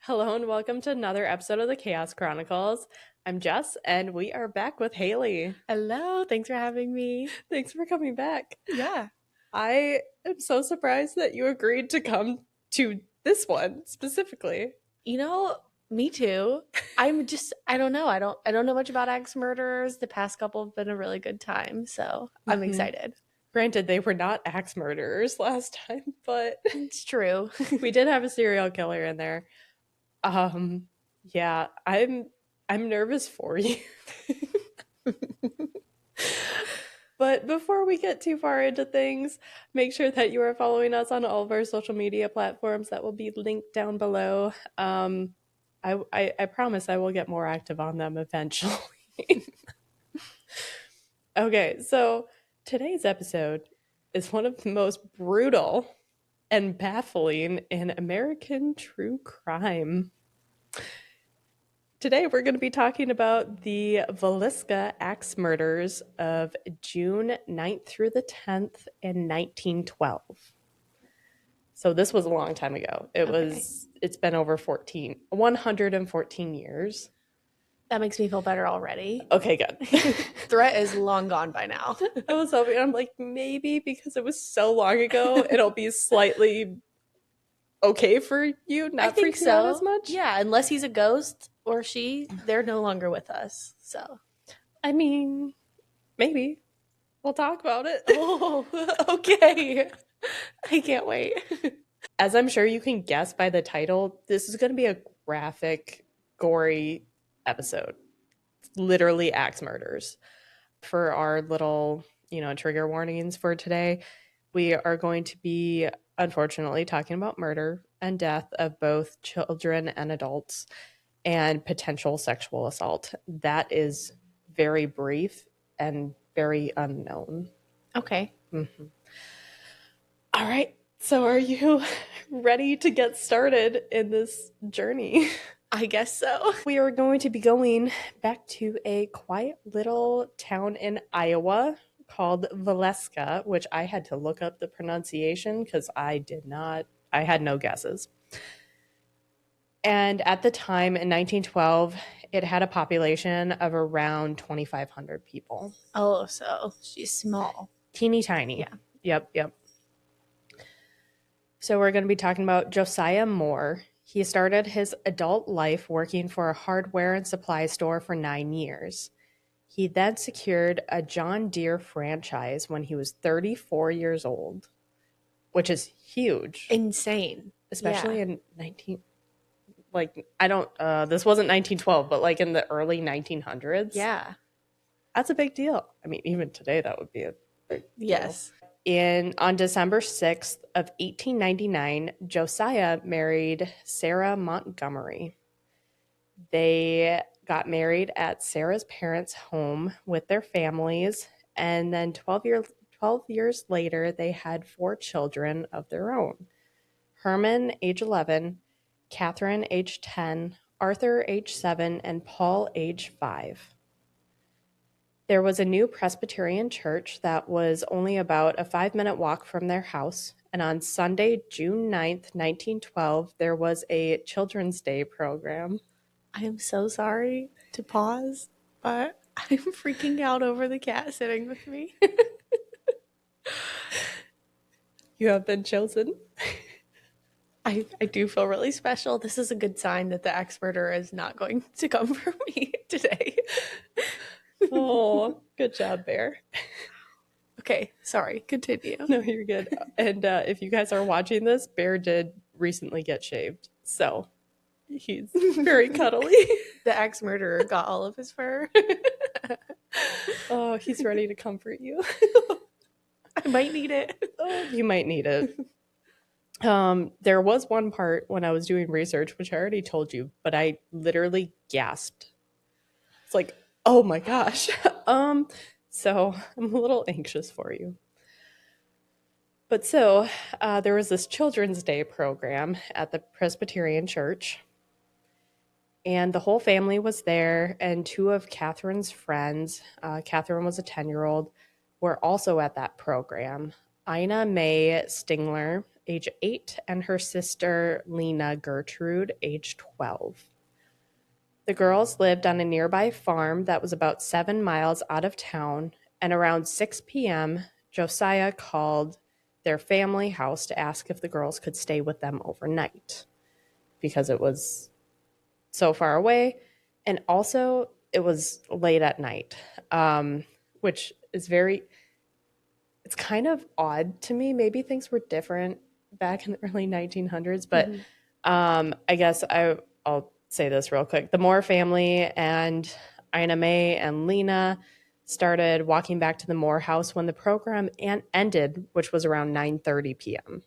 Hello and welcome to another episode of the Chaos Chronicles. I'm Jess and we are back with Haley. Hello, thanks for having me. Thanks for coming back. Yeah. I am so surprised that you agreed to come to this one specifically. You know, me too. I don't know. I don't know much about axe murderers. The past couple have been a really good time, so I'm Mhm. excited. Granted, they were not axe murderers last time, but It's true. we did have a serial killer in there. Um, yeah, I'm nervous for you. But before we get too far into things, make sure that you are following us on all of our social media platforms that will be linked down below. I promise I will get more active on them eventually. Okay, so today's episode is one of the most brutal and baffling in American true crime. Today, we're going to be talking about the Villisca Axe Murders of June 9th through the 10th in 1912. So this was a long time ago. Okay. It's been over 114 years. That makes me feel better already. Okay, good. Threat is long gone by now. I was hoping, I'm like, maybe because it was so long ago, it'll be slightly okay for you, I not think freak you out as so. much. Yeah, unless he's a ghost or she, they're no longer with us. So, I mean, maybe. We'll talk about it. oh, okay. I can't wait. As I'm sure you can guess by the title, this is going to be a graphic, gory episode. It's literally axe murders. For our little, trigger warnings for today, we are going to be unfortunately talking about murder and death of both children and adults and potential sexual assault. That is very brief and very unknown. Okay. Mhm. All right. So, are you ready to get started in this journey? I guess so. We are going to be going back to a quiet little town in Iowa called Villisca, which I had to look up the pronunciation because I had no guesses. And at the time in 1912, it had a population of around 2,500 people. Oh, so she's small. Teeny tiny. Yeah. Yep. So we're going to be talking about Josiah Moore. He started his adult life working for a hardware and supply store for 9 years. He then secured a John Deere franchise when he was 34 years old, which is huge, Insane. especially Yeah. in 19 like I don't this wasn't 1912, but like in the early 1900s. Yeah. That's a big deal. I mean, even today that would be a big deal. Yes. On December 6th of 1899, Josiah married Sarah Montgomery. They got married at Sarah's parents' home with their families, and then 12 years later, they had 4 children of their own. Herman, age 11, Catherine, age 10, Arthur, age 7, and Paul, age 5. There was a new Presbyterian church that was only about a 5-minute walk from their house, and on Sunday, June 9th, 1912, there was a Children's Day program. I am so sorry to pause, but I'm freaking out over the cat sitting with me. You have been chosen. I do feel really special. This is a good sign that the axe murderer is not going to come for me today. Oh, good job, Bear. Okay, sorry. Continue. No, you're good. And if you guys are watching this, Bear did recently get shaved. So he's very cuddly. The axe murderer got all of his fur. Oh, he's ready to comfort you. I might need it. Oh, you might need it. There was one part when I was doing research, which I already told you, but I literally gasped. It's like, oh my gosh. So I'm a little anxious for you. But so there was this Children's Day program at the Presbyterian Church, and the whole family was there, and 2 of Catherine's friends, Catherine was a 10-year-old, were also at that program. Ina May Stingler age 8, and her sister, Lena Gertrude, age 12. The girls lived on a nearby farm that was about 7 miles out of town, and around 6 p.m., Josiah called their family house to ask if the girls could stay with them overnight because it was so far away. And also, it was late at night, which is it's kind of odd to me. Maybe things were different back in the early 1900s, but I guess I'll say this real quick. The Moore family and Ina May and Lena started walking back to the Moore house when the program ended, which was around 9:30 p.m.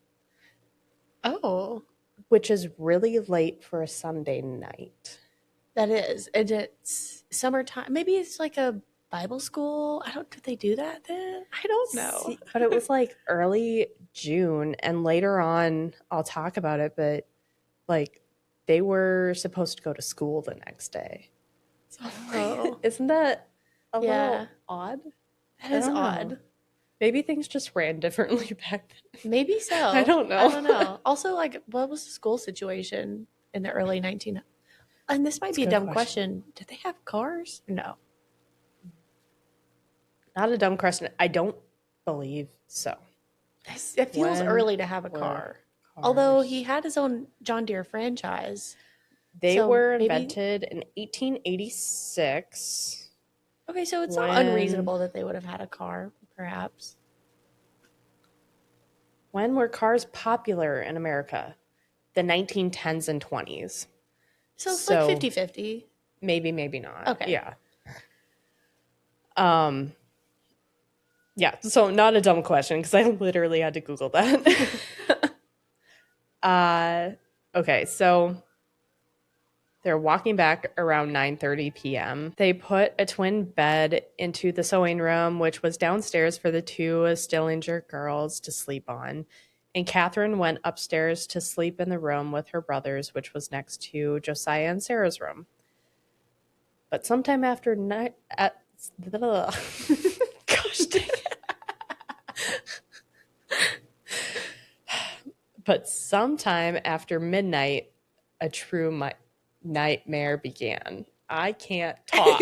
Oh, which is really late for a Sunday night. that is. And it's summertime. Maybe it's like a Bible school. Did they do that then? I don't know. But it was like early June, and later on, I'll talk about it, but like they were supposed to go to school the next day. So, isn't that a little odd? That is odd. Maybe things just ran differently back then. Maybe so. I don't know. Also, like, what was the school situation in the early 1900s? And this might be a dumb question. Did they have cars? No. Not a dumb question. I don't believe so. It feels early to have a car. Although he had his own John Deere franchise. They were invented in 1886. Okay, so it's not unreasonable that they would have had a car, perhaps. When were cars popular in America? The 1910s and 20s. So it's like 50-50. Maybe, maybe not. Okay. Yeah. Yeah, so not a dumb question because I literally had to Google that. Okay, so they're walking back around 9:30 p.m. They put a twin bed into the sewing room, which was downstairs for the two Stillinger girls to sleep on. And Catherine went upstairs to sleep in the room with her brothers, which was next to Josiah and Sarah's room. But sometime after night, gosh dang it. But sometime after midnight, a true nightmare began. I can't talk.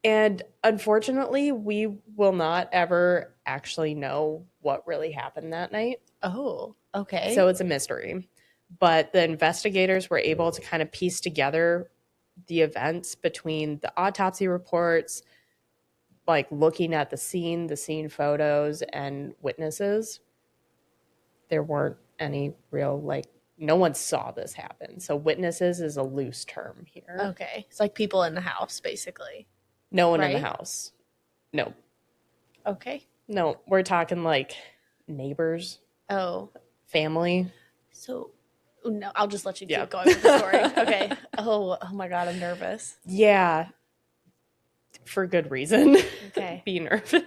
And unfortunately, we will not ever actually know what really happened that night. Oh, okay. So it's a mystery. But the investigators were able to kind of piece together the events between the autopsy reports, like looking at the scene photos, and witnesses. There weren't any real, no one saw this happen. So witnesses is a loose term here. Okay. It's like people in the house, basically. No one in the house. No. Okay. No, we're talking like neighbors. Oh. Family. So, no, I'll just let you keep going with the story. Okay. Oh my God, I'm nervous. Yeah. For good reason. Okay. Be nervous.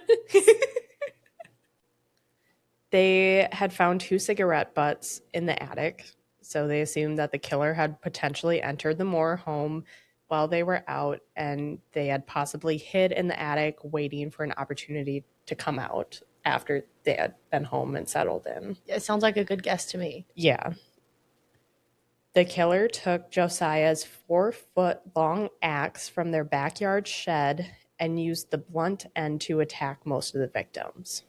They had found 2 cigarette butts in the attic, so they assumed that the killer had potentially entered the Moore home while they were out, and they had possibly hid in the attic waiting for an opportunity to come out after they had been home and settled in. It sounds like a good guess to me. Yeah. The killer took Josiah's 4-foot-long axe from their backyard shed and used the blunt end to attack most of the victims.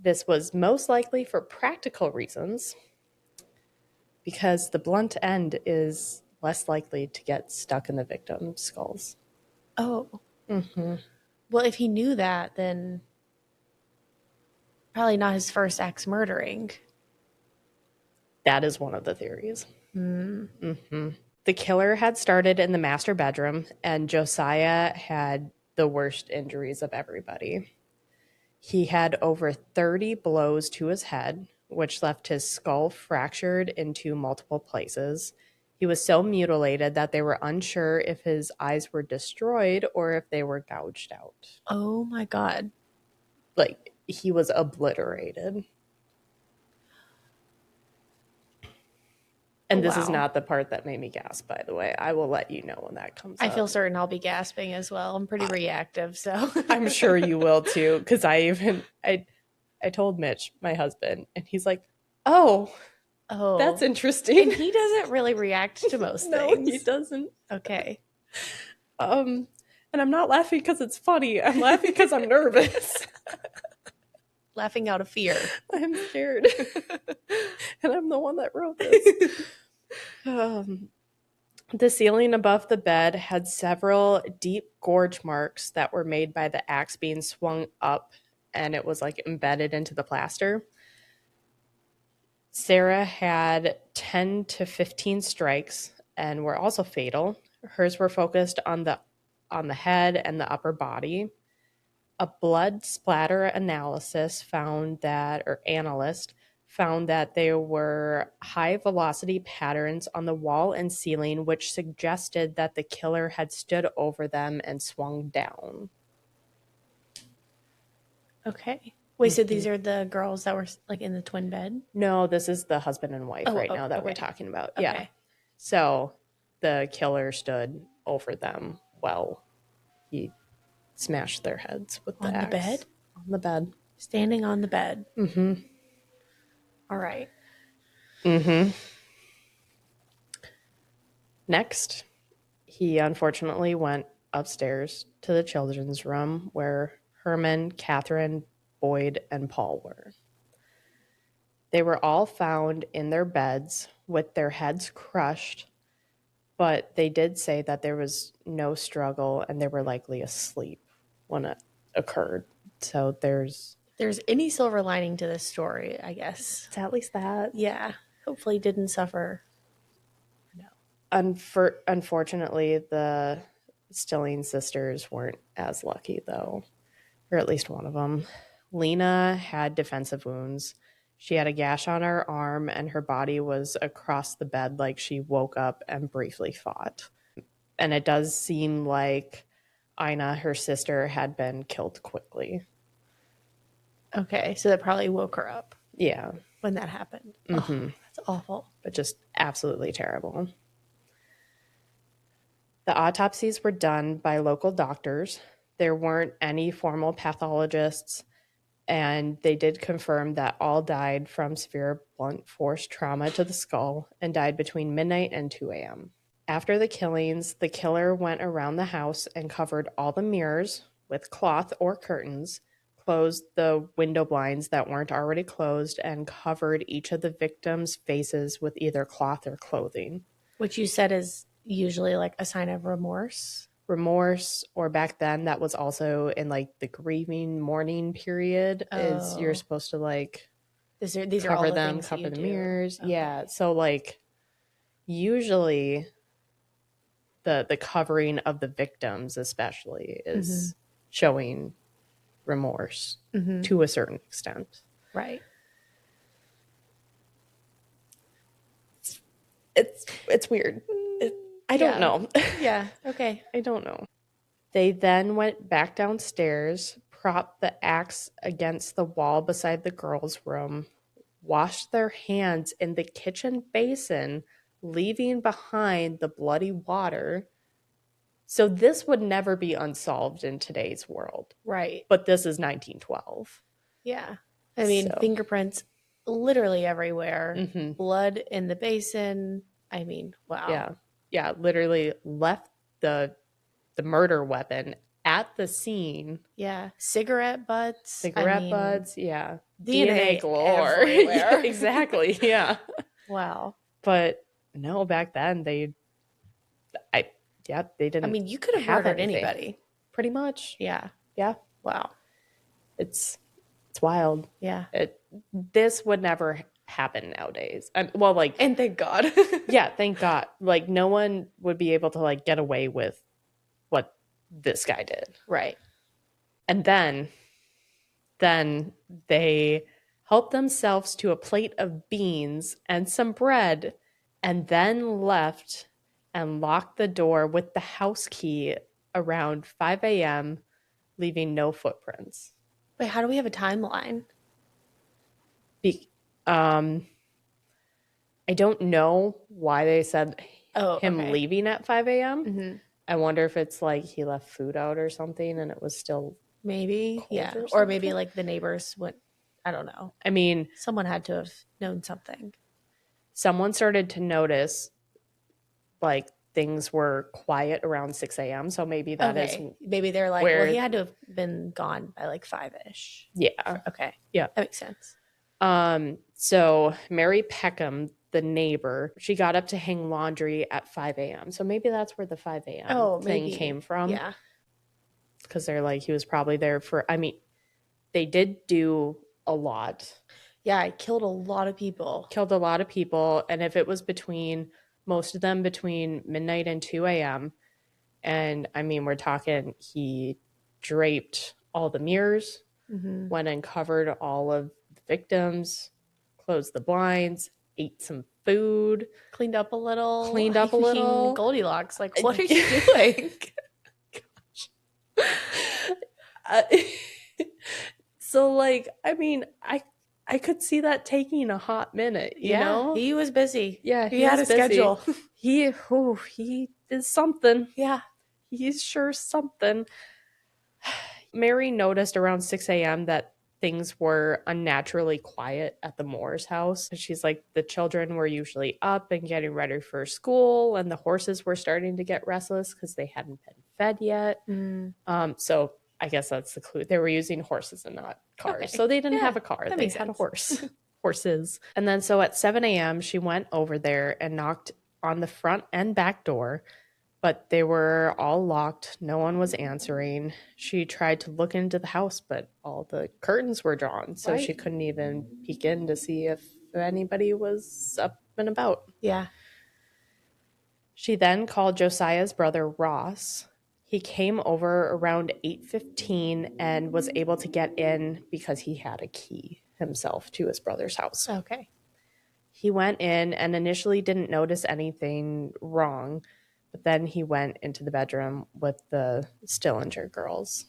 This was most likely for practical reasons, because the blunt end is less likely to get stuck in the victim's skulls. Oh. Mm-hmm. Well, if he knew that, then probably not his first axe murdering. That is one of the theories. Mm-hmm. The killer had started in the master bedroom, and Josiah had the worst injuries of everybody. He had over 30 blows to his head, which left his skull fractured into multiple places. He was so mutilated that they were unsure if his eyes were destroyed or if they were gouged out. Oh my God. Like, he was obliterated. And this is not the part that made me gasp, by the way. I will let you know when that comes up. I feel certain I'll be gasping as well. I'm pretty reactive, so. I'm sure you will too, because I I told Mitch, my husband, and he's like, oh, Oh, that's interesting. And he doesn't really react to most No, things. he doesn't. Okay. And I'm not laughing because it's funny. I'm laughing because I'm nervous. Laughing out of fear. I'm scared. And I'm the one that wrote this. The ceiling above the bed had several deep gorge marks that were made by the axe being swung up, and it was like embedded into the plaster. Sarah had 10 to 15 strikes and were also fatal. Hers were focused on the head and the upper body. A blood splatter analyst found that there were high velocity patterns on the wall and ceiling, which suggested that the killer had stood over them and swung down. Okay. Wait, so these are the girls that were like in the twin bed? No, this is the husband and wife now that we're talking about. Okay. Yeah. So the killer stood over them while he smashed their heads with the axe. On the bed? On the bed. Standing on the bed. Mm-hmm. All right. Mm-hmm. Next, he unfortunately went upstairs to the children's room where Herman, Catherine, Boyd, and Paul were. They were all found in their beds with their heads crushed, but they did say that there was no struggle and they were likely asleep when it occurred. So there's any silver lining to this story, I guess. It's at least that. Yeah. Hopefully didn't suffer. No. Unfortunately, the Stilling sisters weren't as lucky, though. Or at least one of them. Lena had defensive wounds. She had a gash on her arm, and her body was across the bed like she woke up and briefly fought. And it does seem like Ina, her sister, had been killed quickly. Okay, so that probably woke her up. Yeah. When that happened. Mm-hmm. Oh, that's awful. But just absolutely terrible. The autopsies were done by local doctors. There weren't any formal pathologists, and they did confirm that all died from severe blunt force trauma to the skull and died between midnight and 2 a.m. After the killings, the killer went around the house and covered all the mirrors with cloth or curtains, closed the window blinds that weren't already closed, and covered each of the victims' faces with either cloth or clothing. Which you said is usually like a sign of remorse. Or back then that was also in like the grieving mourning period. Is you're supposed to like these are cover all them, cover the mirrors. Okay. Yeah. So like usually the covering of the victims especially is showing remorse to a certain extent. Right. It's weird. I don't know. Yeah. Okay. I don't know. They then went back downstairs, propped the axe against the wall beside the girls' room, washed their hands in the kitchen basin, leaving behind the bloody water. So this would never be unsolved in today's world. Right. But this is 1912. Yeah. I mean, fingerprints literally everywhere. Mm-hmm. Blood in the basin. I mean, wow. Yeah. Yeah, literally left the murder weapon at the scene. Yeah. Cigarette butts. Yeah. DNA galore. Exactly. Yeah. Wow. But no, back then they didn't. I mean, you could have murdered anybody. Pretty much. Yeah. Yeah. Wow. It's wild. Yeah. This would never happen nowadays. And thank God. Yeah, thank God. Like no one would be able to like get away with what this guy did. Right. And then they helped themselves to a plate of beans and some bread and then left and locked the door with the house key around 5 a.m., leaving no footprints. Wait, how do we have a timeline? I don't know why they said him leaving at 5 a.m. Mm-hmm. I wonder if it's like he left food out or something and it was still maybe, cold yeah, or maybe like the neighbors went I don't know. I mean, Someone had to have known something. someone started to notice like things were quiet around 6 a.m. So maybe that is maybe they're like, well, where, he had to have been gone by like 5-ish. yeah. Okay. Yeah. That makes sense. So Mary Peckham, the neighbor, she got up to hang laundry at 5 a.m. So maybe that's where the 5 a.m. thing came from. Yeah. Because they're like, he was probably there for, I mean, they did do a lot. Yeah, I killed a lot of people. Killed a lot of people. And if it was between, most of them between midnight and 2 a.m., and I mean, we're talking, he draped all the mirrors, went and covered all of the victims, closed the blinds, ate some food, cleaned up a little. Goldilocks, like, what are you doing? So, like, I mean, I could see that taking a hot minute, you know? He was busy. Yeah, he had a schedule. He did something. Yeah. He's sure something. Mary noticed around 6 a.m. that things were unnaturally quiet at the Moore's house. She's like, the children were usually up and getting ready for school, and the horses were starting to get restless because they hadn't been fed yet. So I guess that's the clue. They were using horses and not cars. Okay. So they didn't have a car. They had a horse. Horses. And then so at 7 a.m., she went over there and knocked on the front and back door, but they were all locked. No one was answering. She tried to look into the house, but all the curtains were drawn, so she couldn't even peek in to see if anybody was up and about. Yeah. She then called Josiah's brother, Ross. He came over around 8:15 and was able to get in because he had a key himself to his brother's house. Okay. He went in and initially didn't notice anything wrong, but then he went into the bedroom with the Stillinger girls.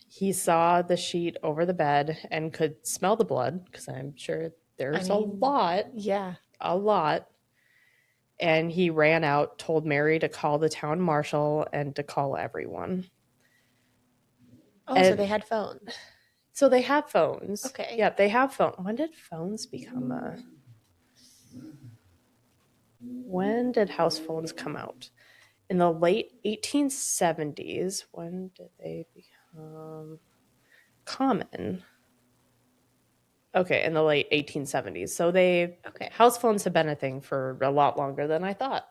He saw the sheet over the bed and could smell the blood, because I'm sure there's a lot. Yeah. A lot. And he ran out, told Mary to call the town marshal and to call everyone. Oh, so they had phones. So they have phones. Okay. Yeah, they have phones. When did phones become a... When did house phones come out? In the late 1870s. When did they become common? Okay, in the late 1870s. So house phones have been a thing for a lot longer than I thought.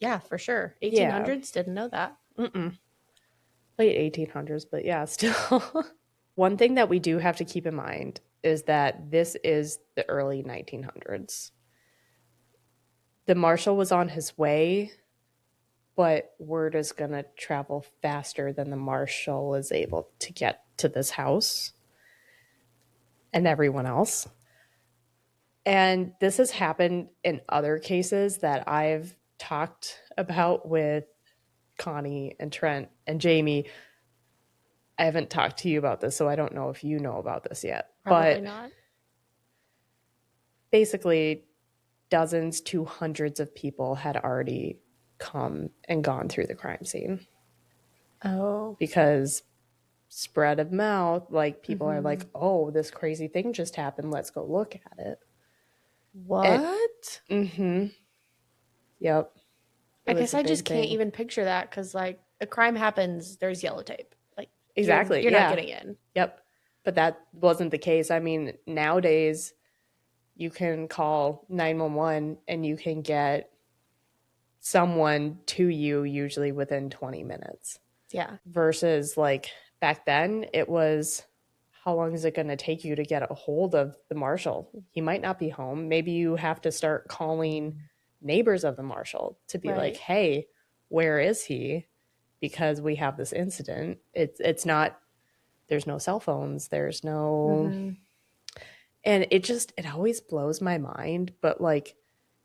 Yeah, for sure. 1800s, didn't know that. Late 1800s, but yeah, still. One thing that we do have to keep in mind is that this is the early 1900s. The marshal was on his way, but word is going to travel faster than the marshal is able to get to this house and everyone else. And this has happened in other cases that I've talked about with Connie and Trent and Jamie. I haven't talked to you about this, so I don't know if you know about this yet. Probably not. Basically, dozens to hundreds of people had already come and gone through the crime scene. Oh. Because spread of mouth, like people are like, oh, this crazy thing just happened. Let's go look at it. What? Yep. I guess I just can't even picture that, because like a crime happens, there's yellow tape. Like exactly, you're not getting in. Yep. But that wasn't the case. I mean, nowadays you can call 911 and you can get someone to you usually within 20 minutes. Yeah. Versus like back then, it was, how long is it going to take you to get a hold of the marshal? He might not be home. Maybe you have to start calling neighbors of the marshal to be like, hey, where is he? Because we have this incident. It's not, there's no cell phones. There's no, and it always blows my mind. But like,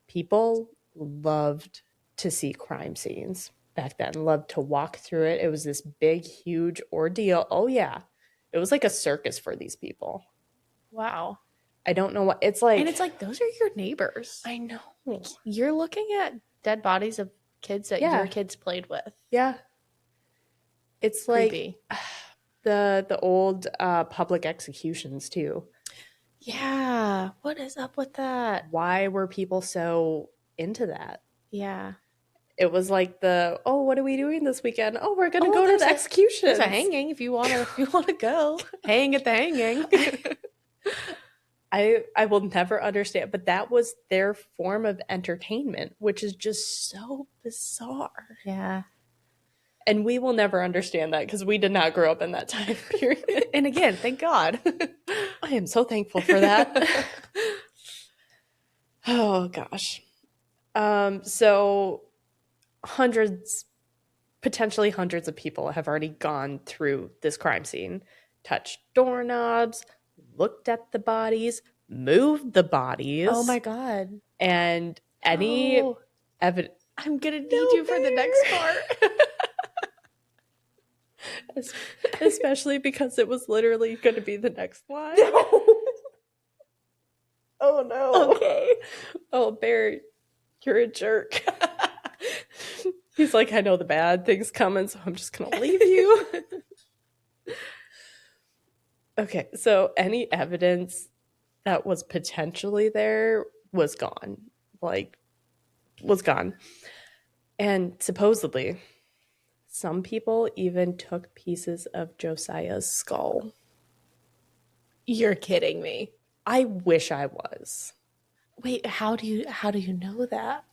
people loved to see crime scenes back then, loved to walk through it. It was this big, huge ordeal. Oh yeah. It was like a circus for these people. Wow. I don't know what it's like. And it's like, those are your neighbors. I know. Like, you're looking at dead bodies of kids that your kids played with. Yeah. It's creepy. like, The old public executions too. Yeah. What is up with that? Why were people so into that? Yeah. It was like what are we doing this weekend? Oh, we're gonna Oh, go to there's the executions. There's a hanging if you wanna go. Hang at the hanging. I will never understand, but that was their form of entertainment, which is just so bizarre. Yeah. And we will never understand that because we did not grow up in that time period. And again, thank God. I am so thankful for that. Oh gosh. So potentially hundreds of people have already gone through this crime scene, touched doorknobs, looked at the bodies, moved the bodies. Oh my God. And any Oh, evidence. I'm gonna need you for the next part. Especially because it was literally going to be the next line. Oh no. Okay. Oh, Bear, you're a jerk. He's like, I know the bad thing's coming, so I'm just going to leave you. Okay, so any evidence that was potentially there was gone. Was gone. And supposedly, some people even took pieces of Josiah's skull. You're kidding me. I wish I was. Wait, how do you know that?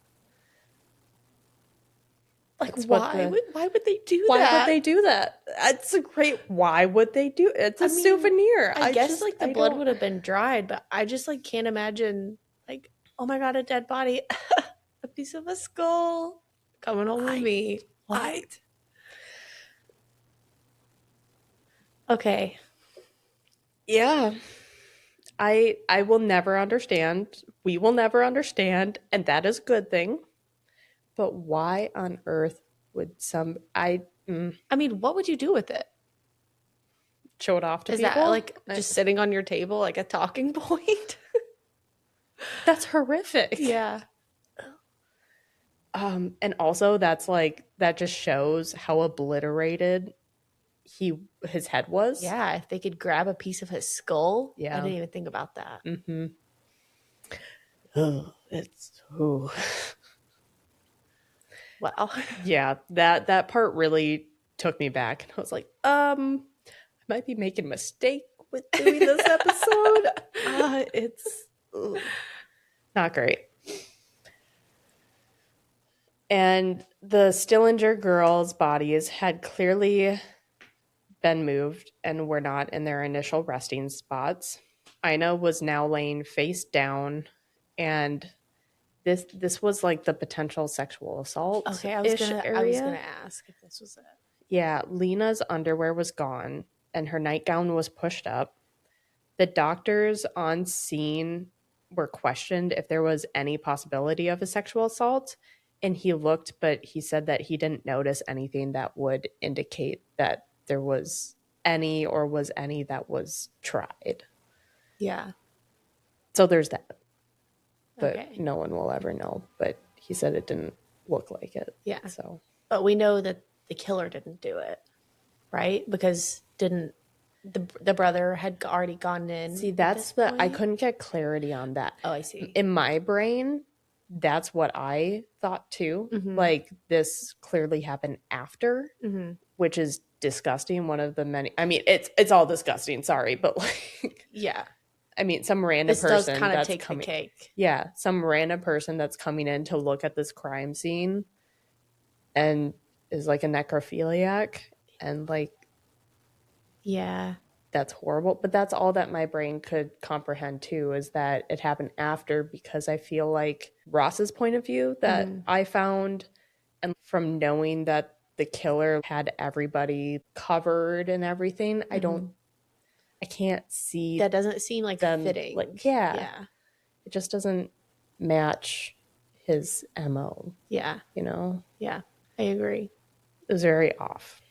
Like, That's why would they do why that? would they do that? It's a great. Why would they do? It's a souvenir. I guess like the blood would have been dried, but I just like can't imagine like, oh my God, a dead body, a piece of a skull coming home with me. What? Okay. Yeah. I will never understand. We will never understand, and that is a good thing. But why on earth would I mean, what would you do with it? Show it off to people? Is that like just sitting on your table like a talking point? That's horrific. Yeah. And also that just shows how obliterated his head was. Yeah, if they could grab a piece of his skull. Yeah. I didn't even think about that. Mm-hmm. Oh, it's Wow. Yeah, that part really took me back. And I was like, I might be making a mistake with doing this episode. It's not great. And the Stillinger girls' bodies had clearly been moved and were not in their initial resting spots. Ina was now laying face down, and this was like the potential sexual assault. Okay, I was gonna ask if this was it. Yeah, Lena's underwear was gone and her nightgown was pushed up. The doctors on scene were questioned if there was any possibility of a sexual assault, and he looked, but he said that he didn't notice anything that would indicate that there was any that was tried. Yeah. So there's that. But no one will ever know. But he said it didn't look like it. Yeah. So, but we know that the killer didn't do it, right? Because didn't the brother had already gone in? See, that's I couldn't get clarity on that. Oh, I see. In my brain, that's what I thought too. Mm-hmm. Like this clearly happened after, which is disgusting. One of the many. I mean, it's all disgusting. Sorry, but like, yeah. I mean, some random person does kind of that's take coming. The cake. Yeah, some random person that's coming in to look at this crime scene, and is like a necrophiliac, and like, yeah, that's horrible. But that's all that my brain could comprehend too, is that it happened after, because I feel like Ross's point of view that I found, and from knowing that the killer had everybody covered and everything, I can't see. That doesn't seem like them fitting. Like, yeah, it just doesn't match his MO. Yeah, you know. Yeah, I agree. It was very off.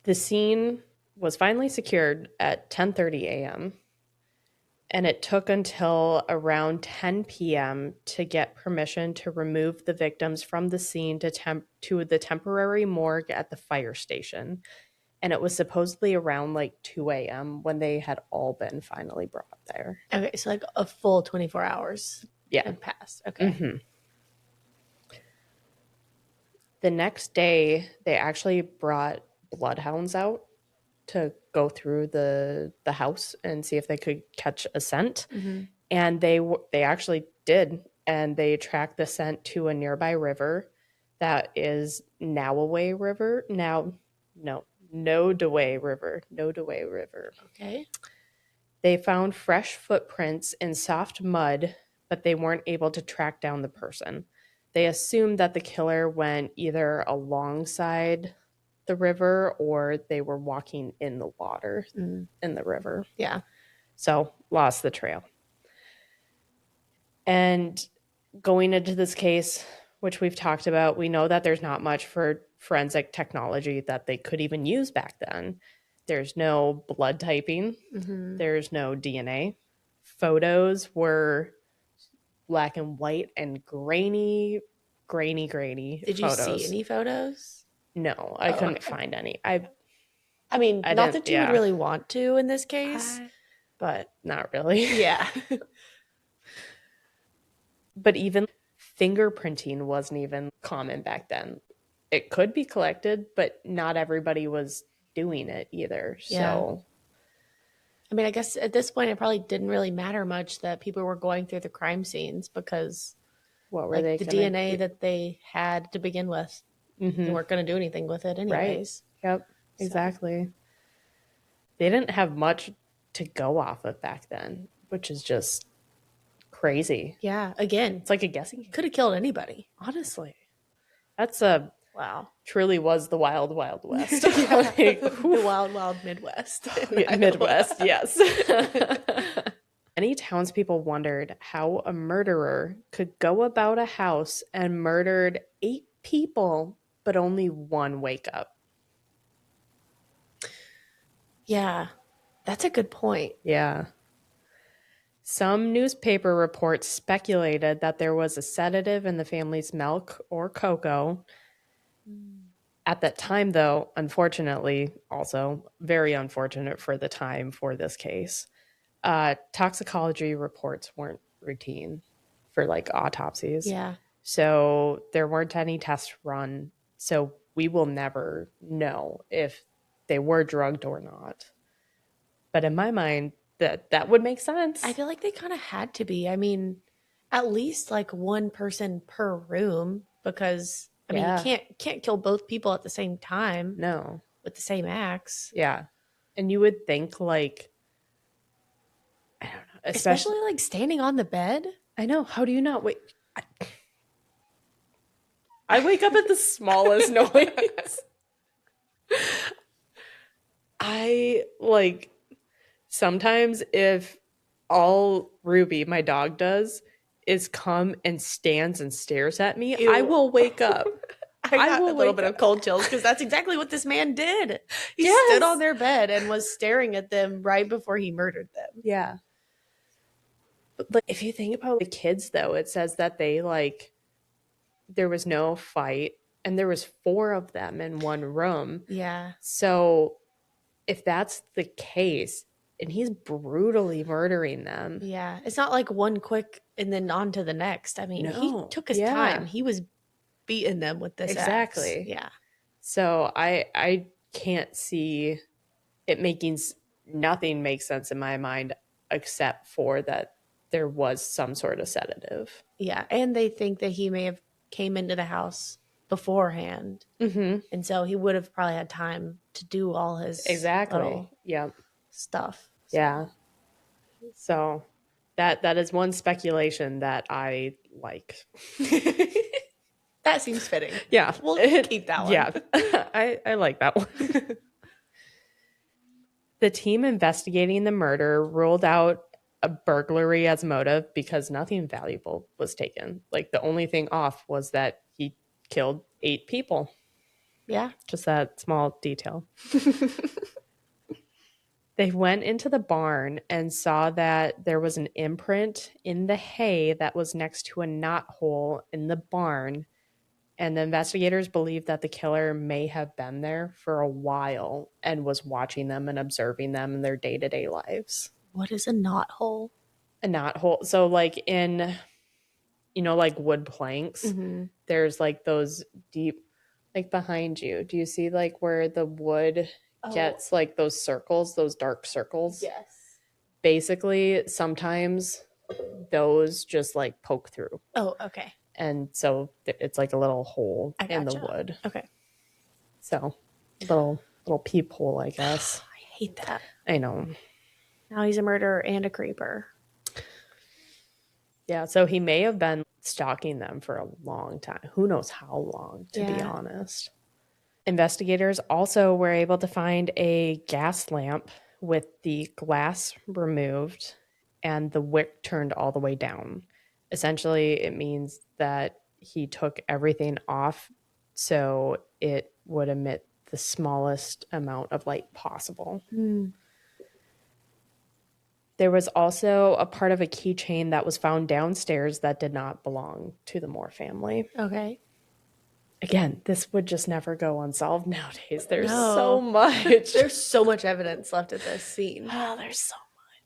The scene was finally secured at 10:30 a.m. And it took until around 10 p.m. to get permission to remove the victims from the scene to the temporary morgue at the fire station. And it was supposedly around like 2 a.m. when they had all been finally brought there. Okay, so like a full 24 hours had passed. Okay. Mm-hmm. The next day, they actually brought bloodhounds out to go through the house and see if they could catch a scent. Mm-hmm. And they actually did, and they tracked the scent to a nearby river that is Nodaway River. Nodaway River. Okay. They found fresh footprints in soft mud, but they weren't able to track down the person. They assumed that the killer went either alongside the river or they were walking in the water in the river. Yeah. So lost the trail. And going into this case, which we've talked about, we know that there's not much for forensic technology that they could even use back then. There's no blood typing. Mm-hmm. There's no DNA. Photos were black and white and grainy Did you photos. see any photos? No, I couldn't find any. I mean, not that you would really want to in this case, but not really. Yeah. But even fingerprinting wasn't even common back then. It could be collected, but not everybody was doing it either. So, I mean, I guess at this point, it probably didn't really matter much that people were going through the crime scenes because what were they? The DNA that they had to begin with, they weren't going to do anything with it anyways. Right. Yep. Exactly. They didn't have much to go off of back then, which is just crazy. Yeah. Again, it's like a guessing game. Could have killed anybody. Honestly. That's wow. Truly was the wild, wild west. The wild, wild Midwest. Midwest, yes. Many townspeople wondered how a murderer could go about a house and murdered 8 people, but only one wake up. Yeah, that's a good point. Yeah. Some newspaper reports speculated that there was a sedative in the family's milk or cocoa. At that time, though, unfortunately, also very unfortunate for the time for this case, toxicology reports weren't routine for like autopsies. Yeah. So there weren't any tests run. So we will never know if they were drugged or not. But in my mind, that would make sense. I feel like they kind of had to be. I mean, at least like one person per room, because I mean, you can't kill both people at the same time. No. With the same axe. Yeah. And you would think like, I don't know. Especially like standing on the bed. I know. How do you not wait? I wake up at the smallest noise. I like sometimes if all Ruby, my dog, does is come and stands and stares at me, I will wake up. I got a little bit of cold chills because that's exactly what this man did. He stood on their bed and was staring at them right before he murdered them. Yeah. But like, if you think about the kids, though, it says that they like there was no fight and there was 4 of them in one room. Yeah. So if that's the case, and he's brutally murdering them. Yeah. It's not like one quick and then on to the next. I mean, he took his time. He was beating them with this exactly. axe. Yeah. So I can't see it making nothing makes sense in my mind except for that there was some sort of sedative. Yeah. And they think that he may have came into the house beforehand. Mm-hmm. And so he would have probably had time to do all his stuff. So. Yeah. So that is one speculation that I like. That seems fitting. Yeah. We'll keep that one. Yeah. I like that one. The team investigating the murder ruled out a burglary as motive because nothing valuable was taken. Like the only thing off was that he killed 8 people. Yeah. Just that small detail. They went into the barn and saw that there was an imprint in the hay that was next to a knot hole in the barn. And the investigators believe that the killer may have been there for a while and was watching them and observing them in their day-to-day lives. What is a knot hole? A knot hole. So like in, like wood planks, there's like those deep, like behind you. Do you see like where the wood gets like those circles, those dark circles? Yes. Basically, sometimes those just like poke through. Oh, okay. And so it's like a little hole in the wood. Okay. So little peephole, I guess. I hate that. I know. Now he's a murderer and a creeper. Yeah, so he may have been stalking them for a long time. Who knows how long, to be honest. Investigators also were able to find a gas lamp with the glass removed and the wick turned all the way down. Essentially, it means that he took everything off so it would emit the smallest amount of light possible. There was also a part of a keychain that was found downstairs that did not belong to the Moore family. Okay. Again, this would just never go unsolved nowadays. There's so much. There's so much evidence left at this scene. Oh, there's so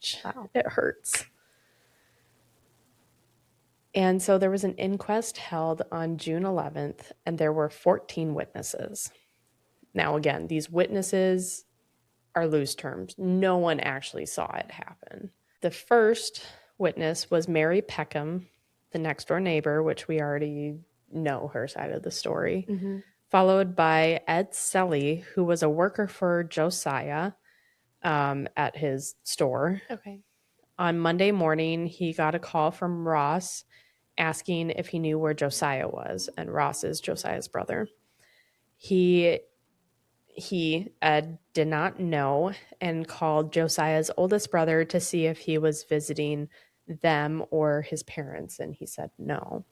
much. Wow. It hurts. And so there was an inquest held on June 11th, and there were 14 witnesses. Now, again, these witnesses are loose terms. No one actually saw it happen. The first witness was Mary Peckham, the next door neighbor, which we already know her side of the story, followed by Ed Selly, who was a worker for Josiah at his store. Okay. On Monday morning, he got a call from Ross asking if he knew where Josiah was, and Ross is Josiah's brother. Ed, did not know and called Josiah's oldest brother to see if he was visiting them or his parents, and he said no.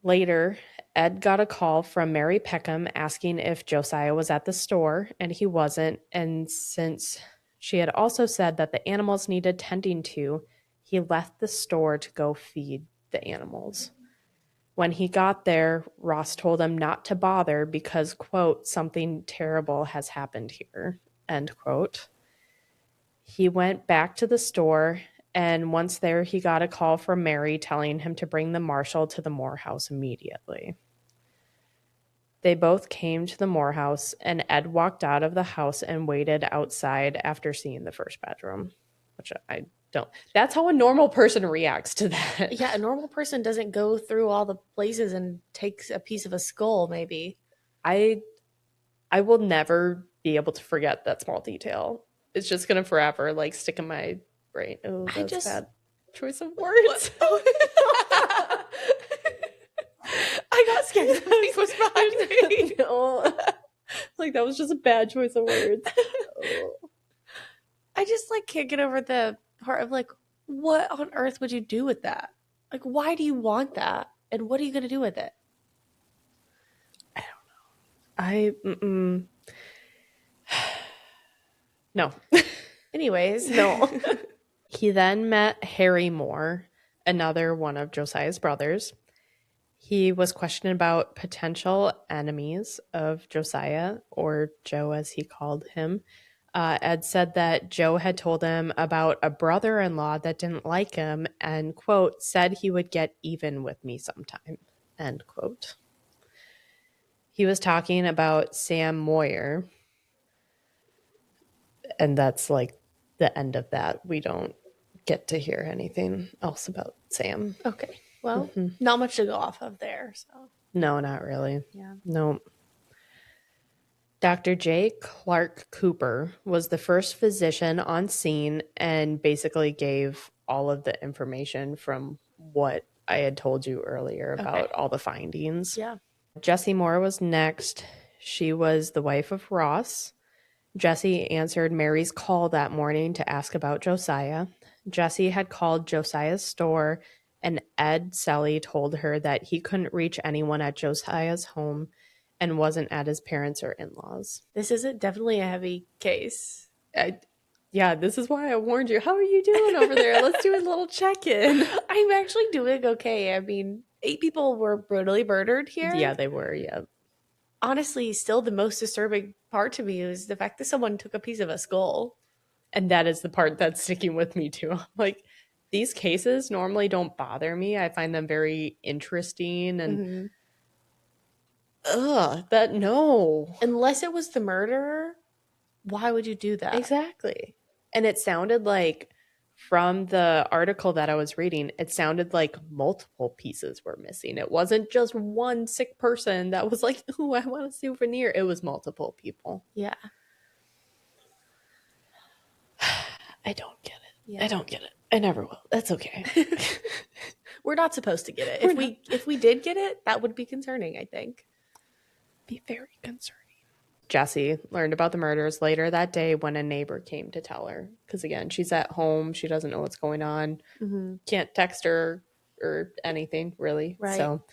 Later, Ed got a call from Mary Peckham asking if Josiah was at the store, and he wasn't, and since she had also said that the animals needed tending to, he left the store to go feed the animals. When he got there, Ross told him not to bother because, quote, something terrible has happened here, end quote. He went back to the store, and once there, he got a call from Mary telling him to bring the marshal to the Moore house immediately. They both came to the Moore house, and Ed walked out of the house and waited outside after seeing the first bedroom, which I don't. That's how a normal person reacts to that. Yeah, a normal person doesn't go through all the places and takes a piece of a skull, maybe. I will never be able to forget that small detail. It's just going to forever like stick in my brain. Oh, that's a bad choice of words. I got scared. Something was behind me. No. Like that was just a bad choice of words. Oh. I just like can't get over the part of like, what on earth would you do with that? Like, why do you want that? And what are you going to do with it? I don't know. No. Anyways, no. He then met Harry Moore, another one of Josiah's brothers. He was questioned about potential enemies of Josiah, or Joe as he called him. Ed said that Joe had told him about a brother-in-law that didn't like him and, quote, said he would get even with me sometime, end quote. He was talking about Sam Moyer, and that's like the end of that. We don't get to hear anything else about Sam. Okay. Well, not much to go off of there. So no, not really. Yeah. No. Dr. J. Clark Cooper was the first physician on scene and basically gave all of the information from what I had told you earlier about all the findings. Yeah. Jessie Moore was next. She was the wife of Ross. Jessie answered Mary's call that morning to ask about Josiah. Jessie had called Josiah's store, and Ed Selly told her that he couldn't reach anyone at Josiah's home and wasn't at his parents or in-laws. This isn't definitely a heavy case. Yeah, this is why I warned you. How are you doing over there? Let's do a little check-in. I'm actually doing okay. I mean, 8 people were brutally murdered here. Yeah, they were, yeah. Honestly, still the most disturbing part to me is the fact that someone took a piece of a skull. And that is the part that's sticking with me too. Like, these cases normally don't bother me. I find them very interesting and Mm-hmm. no. Unless it was the murderer, why would you do that? Exactly. And it sounded like from the article that I was reading, it sounded like multiple pieces were missing. It wasn't just one sick person that was like, "Ooh, I want a souvenir." It was multiple people. Yeah. I don't get it. Yeah. I don't get it. I never will. That's okay. We're not supposed to get it. We're If we did get it, that would be concerning, I think. Be very concerning. Jessie learned about the murders later that day when a neighbor came to tell her. Because again, she's at home. She doesn't know what's going on. Mm-hmm. Can't text her or anything, really. Right. So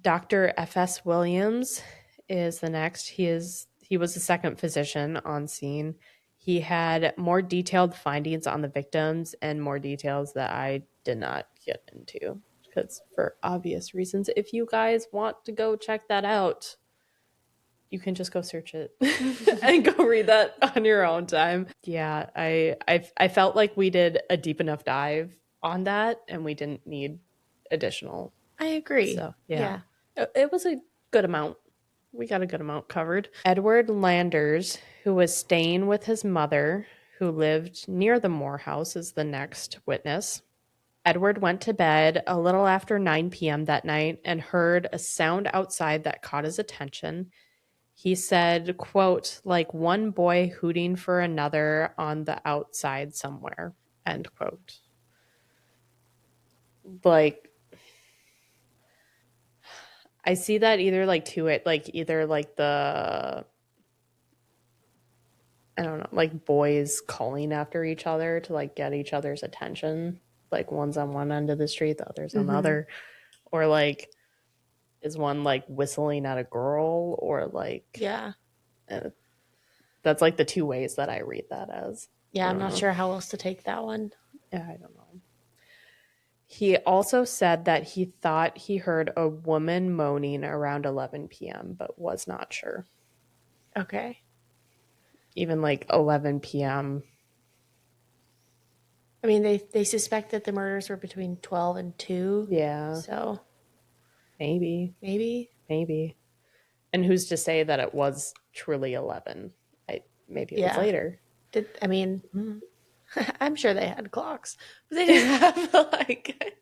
Dr. F.S. Williams is the next. He was the second physician on scene. He had more detailed findings on the victims and more details that I did not get into. Because for obvious reasons, if you guys want to go check that out, you can just go search it and go read that on your own time. Yeah, I felt like we did a deep enough dive on that and we didn't need additional. I agree. So, yeah. It was a good amount. We got a good amount covered. Edward Landers, who was staying with his mother, who lived near the Moore house, is the next witness. Edward went to bed a little after 9 p.m. that night and heard a sound outside that caught his attention. He said, quote, like one boy hooting for another on the outside somewhere, end quote. Like, I see that either like either like the, I don't know, like boys calling after each other to like get each other's attention. Like one's on one end of the street, the other's on the other. Or like, is one like whistling at a girl or like, Yeah. That's like the two ways that I read that as. Yeah, I'm not sure how else to take that one. Yeah, I don't know. He also said that he thought he heard a woman moaning around 11 p.m., but was not sure. Okay. Even like 11 p.m. I mean, they suspect that the murders were between 12 and 2. Yeah. So Maybe. And who's to say that it was truly 11? Maybe it was later. I'm sure they had clocks, but they didn't have like.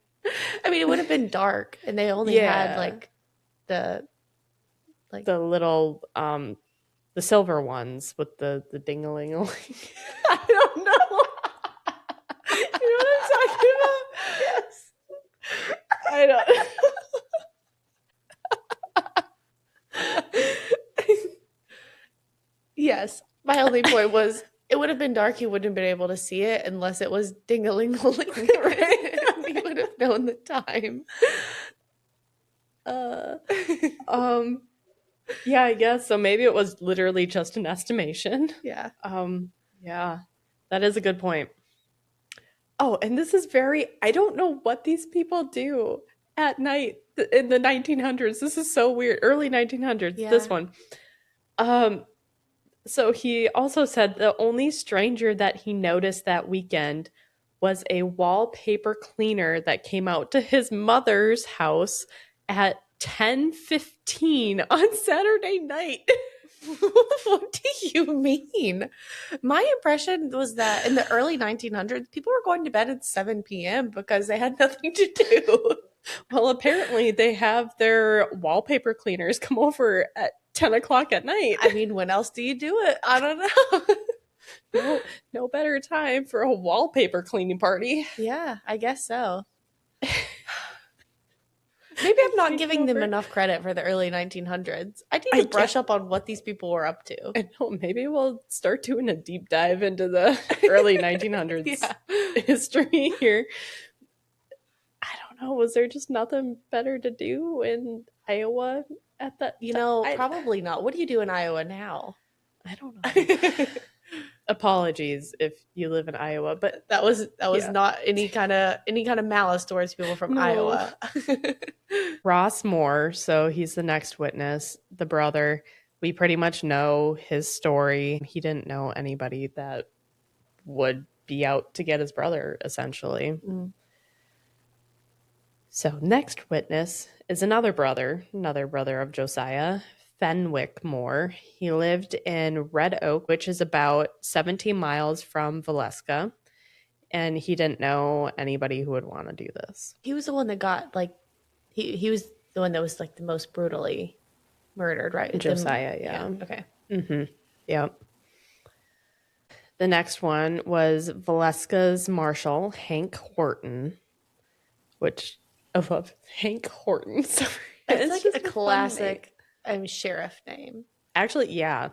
I mean, it would have been dark, and they only had like the little the silver ones with the ding-a-ling-a-ling. I don't know. You know what I'm talking about? Yes. I don't. Yes. My only point was it would have been dark. You wouldn't have been able to see it unless it was ding-a-ling-a-ling. Right? You would have known the time. Yeah, I guess so. Maybe it was literally just an estimation. Yeah. Yeah, that is a good point. Oh, and this is I don't know what these people do at night in the 1900s. This is so weird. Early 1900s, this one. So he also said the only stranger that he noticed that weekend was a wallpaper cleaner that came out to his mother's house at 10:15 on Saturday night. What do you mean? My impression was that in the early 1900s, people were going to bed at 7 p.m. because they had nothing to do. Well, apparently they have their wallpaper cleaners come over at 10 o'clock at night. I mean, when else do you do it? I don't know. No better time for a wallpaper cleaning party. Yeah, I guess so. Maybe I'm not giving them enough credit for the early 1900s. I need to brush up on what these people were up to. I know. Maybe we'll start doing a deep dive into the early 1900s history here. I don't know. Was there just nothing better to do in Iowa at that? Probably not. What do you do in Iowa now? I don't know. Apologies if you live in Iowa, but That was Yeah. not any kind of malice towards people from No. Iowa. Ross Moore, so he's the next witness, the brother. We pretty much know his story. He didn't know anybody that would be out to get his brother, essentially. Mm. So, next witness is another brother of Josiah, Fenwick Moore. He lived in Red Oak, which is about 17 miles from Villisca, and he didn't know anybody who would want to do this. He was the one that got like he was the one that was like the most brutally murdered, right? Josiah, yeah. Okay. Mm-hmm. Yep. The next one was Villisca's marshal, Hank Horton, which I love Hank Horton. Sorry. It's It's like just a classic sheriff name. Actually, yeah,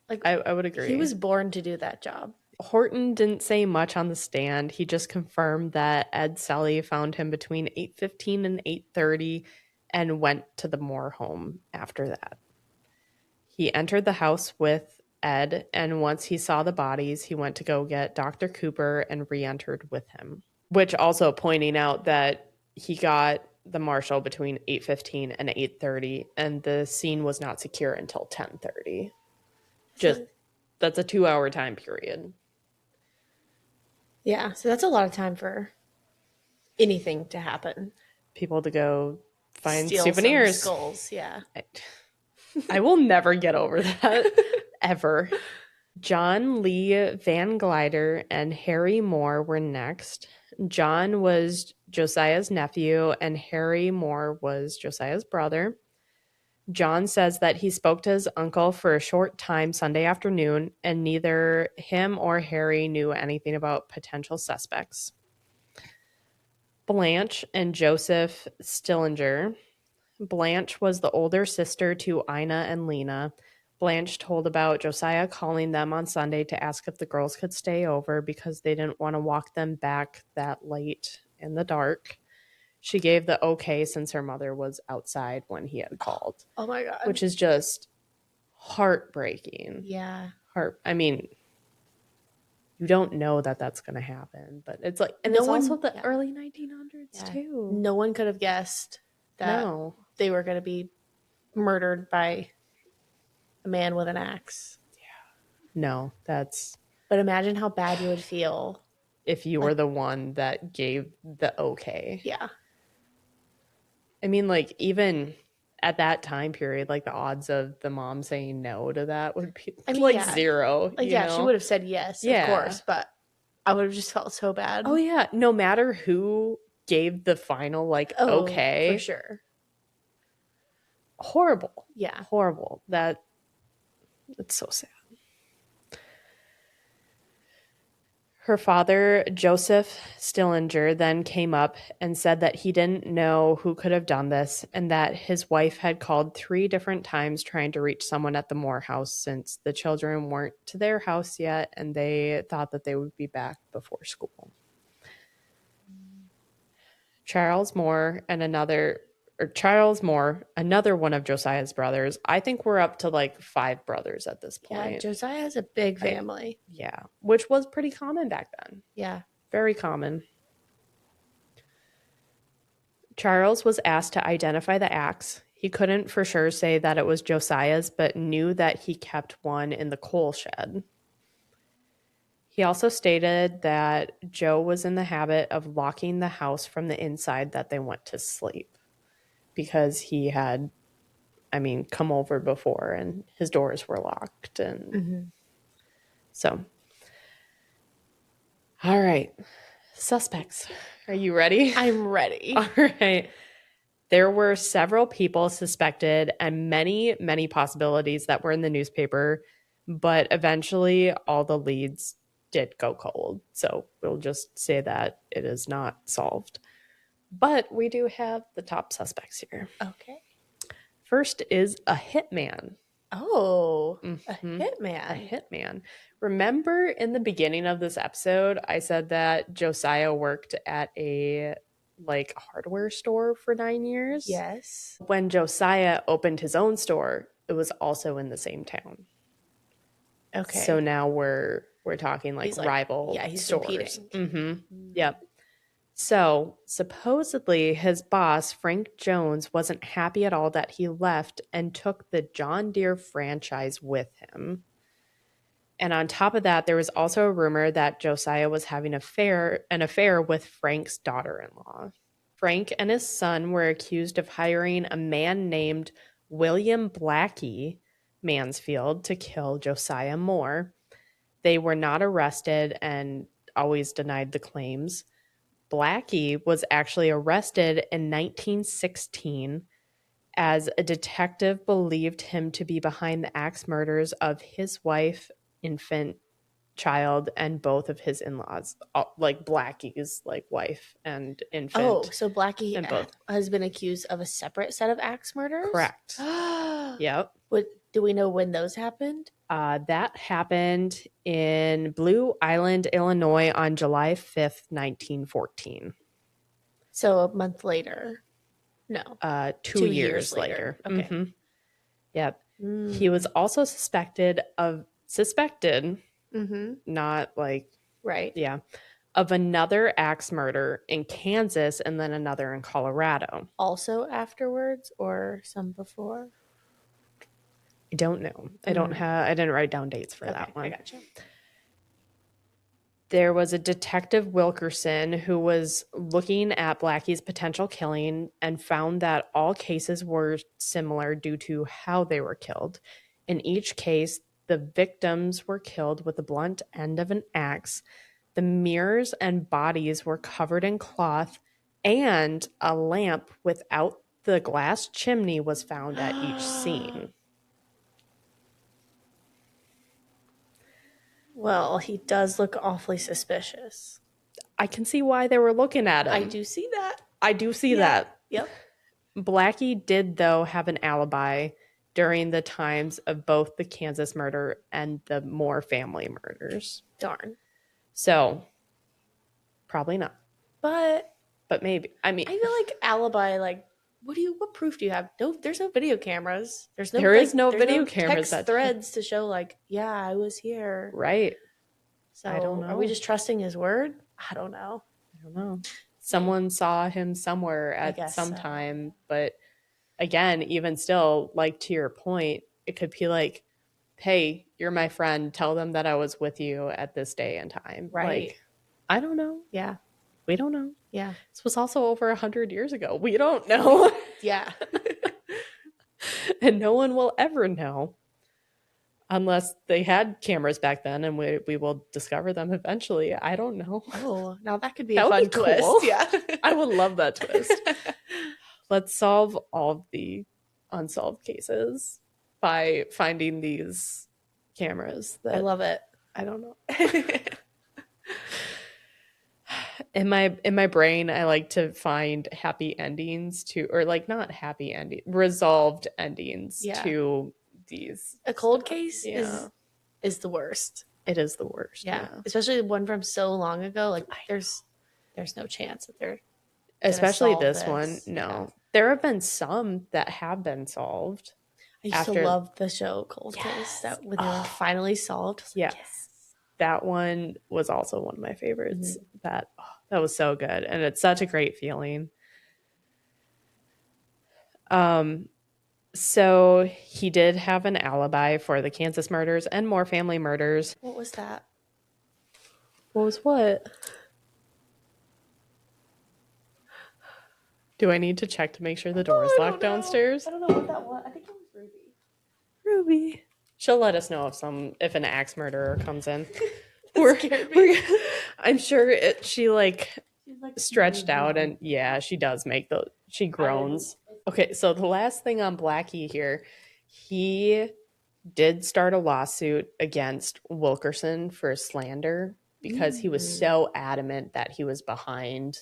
Like I would agree. he was born to do that job. Horton didn't say much on the stand. He just confirmed that Ed Selly found him between 8:15 and 8:30 and went to the Moore home after that. He entered the house with Ed, and once he saw the bodies, he went to go get Dr. Cooper and re-entered with him. Which also pointing out that he got the marshal between 8:15 and 8:30, and the scene was not secure until 10:30. Just that's a 2-hour time period. Yeah, so that's a lot of time for anything to happen. People to go find Steal some souvenirs. skulls, yeah. I will never get over that, ever. John Lee Van Glider and Harry Moore were next. John was Josiah's nephew, and Harry Moore was Josiah's brother. John says that he spoke to his uncle for a short time Sunday afternoon, and neither him or Harry knew anything about potential suspects. Blanche and Joseph Stillinger. Blanche was the older sister to Ina and Lena. Blanche told about Josiah calling them on Sunday to ask if the girls could stay over because they didn't want to walk them back that late in the dark. She gave the okay since her mother was outside when he had called. Oh my God. Which is just heartbreaking. Yeah. I mean, you don't know that that's going to happen, but it's like, and No it's one- also the yeah. early 1900s Yeah. too. No one could have guessed that No. they were going to be murdered by a man with an axe. No, that's But imagine how bad you would feel. if you were the one that gave the okay. Yeah. I mean, like, even at that time period, like, the odds of the mom saying no to that would be zero. Like, yeah, she would have said yes, of course, but I would have just felt so bad. Oh, yeah. No matter who gave the final, like, okay. For sure. Horrible. Yeah. Horrible. It's so sad. Her father, Joseph Stillinger, then came up and said that he didn't know who could have done this and that his wife had called 3 different times trying to reach someone at the Moore house since the children weren't to their house yet and they thought that they would be back before school. Charles Moore, another one of Josiah's brothers. I think we're up to like 5 brothers at this point. Yeah, Josiah has a big family. Yeah, which was pretty common back then. Yeah. Very common. Charles was asked to identify the axe. He couldn't for sure say that it was Josiah's, but knew that he kept one in the coal shed. He also stated that Joe was in the habit of locking the house from the inside that they went to sleep because he had, come over before and his doors were locked. And so, all right, suspects. Are you ready? I'm ready. All right. There were several people suspected and many, many possibilities that were in the newspaper, but eventually all the leads did go cold. So we'll just say that it is not solved. But we do have the top suspects here. Okay. First is a hitman. Oh, a Mhm. hitman. A hitman. Remember in the beginning of this episode, I said that Josiah worked at a hardware store for 9 years? Yes. When Josiah opened his own store, it was also in the same town. Okay. So now we're We're talking like He's like, rival yeah, he's stores. competing. Yep. So supposedly his boss, Frank Jones, wasn't happy at all that he left and took the John Deere franchise with him. And on top of that, there was also a rumor that Josiah was having an affair with Frank's daughter-in-law. Frank and his son were accused of hiring a man named William Blackie Mansfield to kill Josiah Moore. They were not arrested and always denied the claims. Blackie was actually arrested in 1916 as a detective believed him to be behind the axe murders of his wife, infant, child, and both of his in-laws, like Blackie's like wife and infant. Oh, so Blackie and both. has been accused of a separate set of axe murders? Correct. Yep. Do we know when those happened? That happened in Blue Island, Illinois on July 5th, 1914. So a month later. No. 2 years later. Okay. Mm-hmm. Yep. He was also suspected, not like, right. Yeah, of another axe murder in Kansas and then another in Colorado. Also afterwards or some before? I don't know. I didn't write down dates for that one. I gotcha. There was a Detective Wilkerson who was looking at Blackie's potential killing and found that all cases were similar due to how they were killed. In each case, the victims were killed with the blunt end of an axe. The mirrors and bodies were covered in cloth, and a lamp without the glass chimney was found at each scene. Well, he does look awfully suspicious. I can see why they were looking at him. I do see that. Yep. Blackie did, though, have an alibi during the times of both the Kansas murder and the Moore family murders. Darn. So, probably not. But maybe. I mean, I feel like alibi, like, what proof do you have? No, there's no video cameras. There is no video cameras. Text threads to show, like, yeah, I was here. Right. So I don't know. Are we just trusting his word? I don't know. Someone saw him somewhere at some time, but again, even still, like, to your point, it could be like, hey, you're my friend. Tell them that I was with you at this day and time. Right. Like, I don't know. Yeah. We don't know. Yeah. This was also over 100 years ago. We don't know. Yeah. And no one will ever know unless they had cameras back then, and we will discover them eventually. I don't know. Oh, now that could be a fun twist. Cool. Yeah. I would love that twist. Let's solve all of the unsolved cases by finding these cameras. I love it. I don't know. In my brain, I like to find happy endings or like not happy ending, resolved endings to these. A cold case is the worst. It is the worst. Yeah. Especially one from so long ago. Like there's no chance that they're especially this one. No. Yeah. There have been some that have been solved. I used to love the show Cold Case that when they were finally solved. Yes. That one was also one of my favorites. That was so good. And it's such a great feeling. So he did have an alibi for the Kansas murders and more family murders. What was that? What was what? Do I need to check to make sure the door is locked downstairs? I don't know what that was. I think it was Ruby. She'll let us know if an axe murderer comes in. I'm sure she's like stretched out, and she does make she groans. Okay, so the last thing on Blackie here, he did start a lawsuit against Wilkerson for slander because he was so adamant that he was behind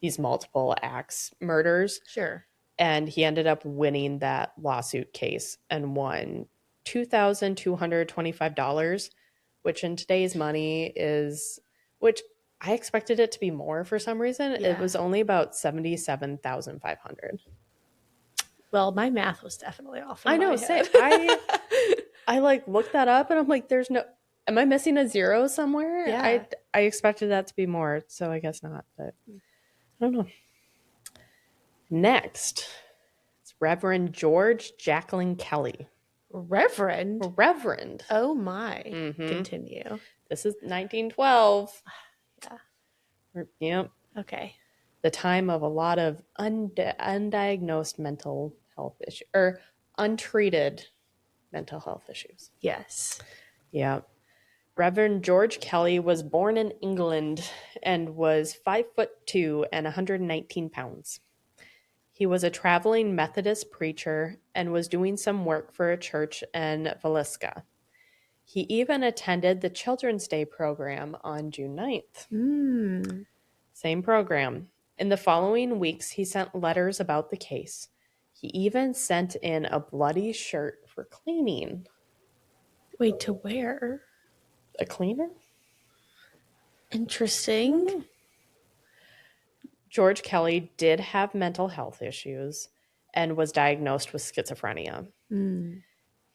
these multiple axe murders. Sure. And he ended up winning that lawsuit case and won $2,225, which in today's money which I expected it to be more for some reason. Yeah. It was only about $77,500. Well, my math was definitely off. I know. I like looked that up and I'm like, there's no. Am I missing a zero somewhere? Yeah. I expected that to be more, so I guess not, but I don't know. Next, it's Reverend George Jacqueline Kelly. Reverend? Reverend. Oh my. Mhm. Continue. This is 1912. Yeah. Yep. Okay. The time of a lot of undiagnosed mental health issues, or untreated mental health issues. Yes. Yeah. Reverend George Kelly was born in England and was 5'2" and 119 pounds. He was a traveling Methodist preacher and was doing some work for a church in Villisca. He even attended the Children's Day program on June 9th. Same program. In the following weeks, he sent letters about the case. He even sent in a bloody shirt for cleaning. Wait, to where? A cleaner? Interesting. George Kelly did have mental health issues and was diagnosed with schizophrenia.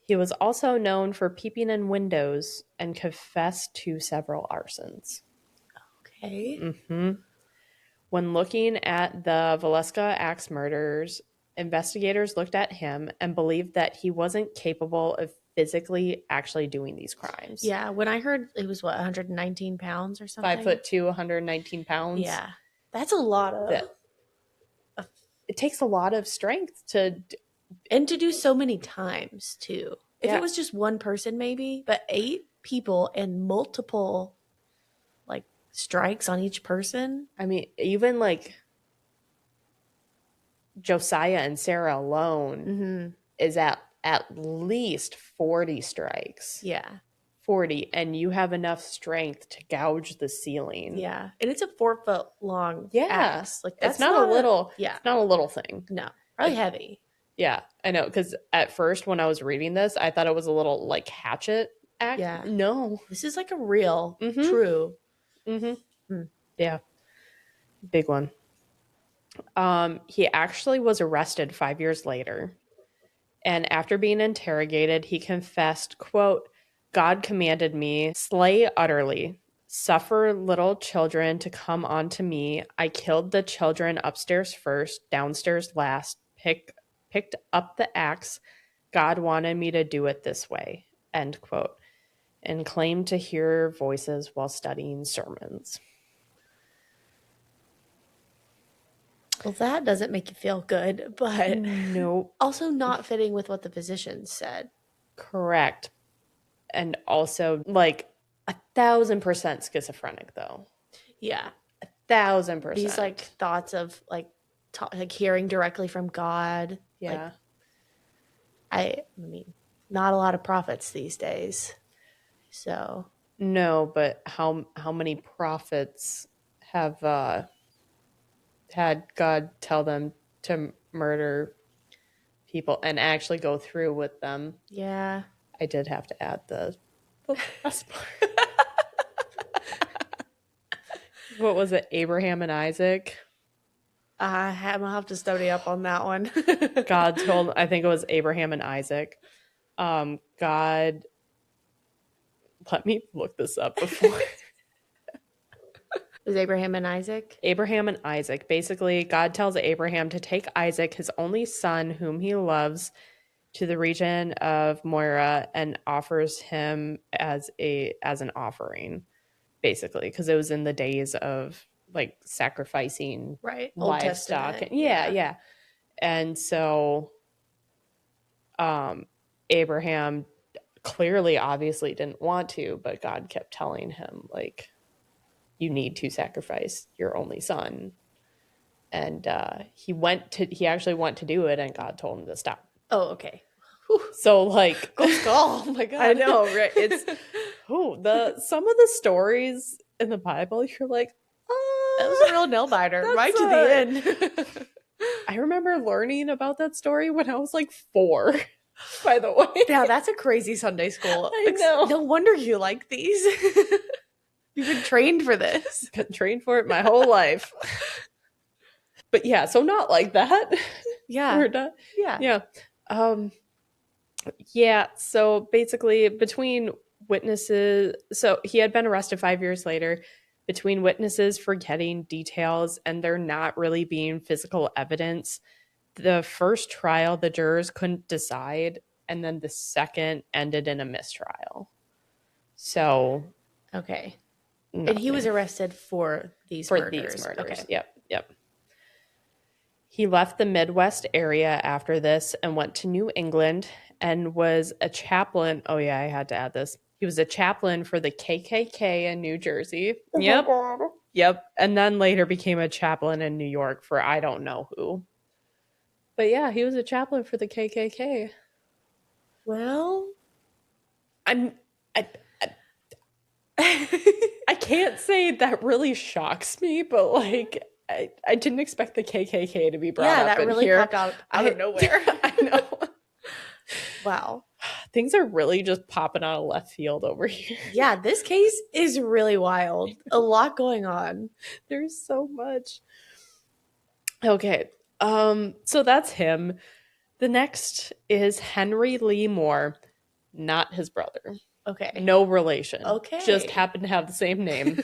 He was also known for peeping in windows and confessed to several arsons. Okay. When looking at the Villisca Axe Murders, investigators looked at him and believed that he wasn't capable of physically actually doing these crimes. Yeah, when I heard it was 119 pounds or something. 5'2", 119 pounds. Yeah, that's a lot of. It takes a lot of strength to. And to do so many times too. If it was just one person, maybe, but 8 people and multiple, like, strikes on each person. I mean, even like Josiah and Sarah alone is at least 40 strikes. Yeah. 40, and you have enough strength to gouge the ceiling. Yeah. And it's a 4-foot long axe. Like, that's it's not a little. Yeah. It's not a little thing. No. Probably heavy. Yeah, I know. Because at first, when I was reading this, I thought it was a little like hatchet axe. Yeah. No. This is like a real, true. Yeah. Big one. He actually was arrested 5 years later. And after being interrogated, he confessed, quote, "God commanded me, slay utterly, suffer little children to come unto me. I killed the children upstairs first, downstairs last, picked up the axe. God wanted me to do it this way," end quote, and claimed to hear voices while studying sermons. Well, that doesn't make you feel good, but nope. Also not fitting with what the physicians said. Correct. And also, like, 1,000% schizophrenic, though. Yeah. 1,000%. These, like, thoughts of, like, like hearing directly from God. Yeah. Like, I mean, not a lot of prophets these days. So. No, but how many prophets have had God tell them to murder people and actually go through with them? Yeah. I did have to add the last part. What was it? Abraham and Isaac? I'll have to study up on that one. God told, I think it was Abraham and Isaac. God, let me look this up before. Is Abraham and Isaac? Abraham and Isaac. Basically, God tells Abraham to take Isaac, his only son, whom he loves, to the region of Moira and offers him as an offering, basically, because it was in the days of like sacrificing livestock. Yeah. And so Abraham clearly obviously didn't want to, but God kept telling him, like, you need to sacrifice your only son. And he actually went to do it, and God told him to stop. Oh, okay. So, like, go skull. Oh my God. I know, right? It's some of the stories in the Bible, you're like, that was a real nail biter right to the end. I remember learning about that story when I was like 4, by the way. Yeah, that's a crazy Sunday school. I know. No wonder you like these. You've been trained for this. Been trained for it my whole life. But yeah, so not like that. Yeah. Yeah. Yeah, so basically between witnesses, so he had been arrested 5 years later. Between witnesses forgetting details and there not really being physical evidence, the first trial, the jurors couldn't decide, and then the second ended in a mistrial. So, Okay. nothing. And he was arrested for these murders. Okay. Yep. He left the Midwest area after this and went to New England and was a chaplain. Oh, yeah, I had to add this. He was a chaplain for the KKK in New Jersey. Yep. Yep. And then later became a chaplain in New York for I don't know who. But yeah, he was a chaplain for the KKK. Well, I can't say that really shocks me, but like I didn't expect the KKK to be brought up that in really here. popped out of nowhere. I know. Wow. Things are really just popping out of left field over here. Yeah, this case is really wild. A lot going on. There's so much. Okay. So that's him. The next is Henry Lee Moore, not his brother. Okay. No relation. Okay. Just happened to have the same name.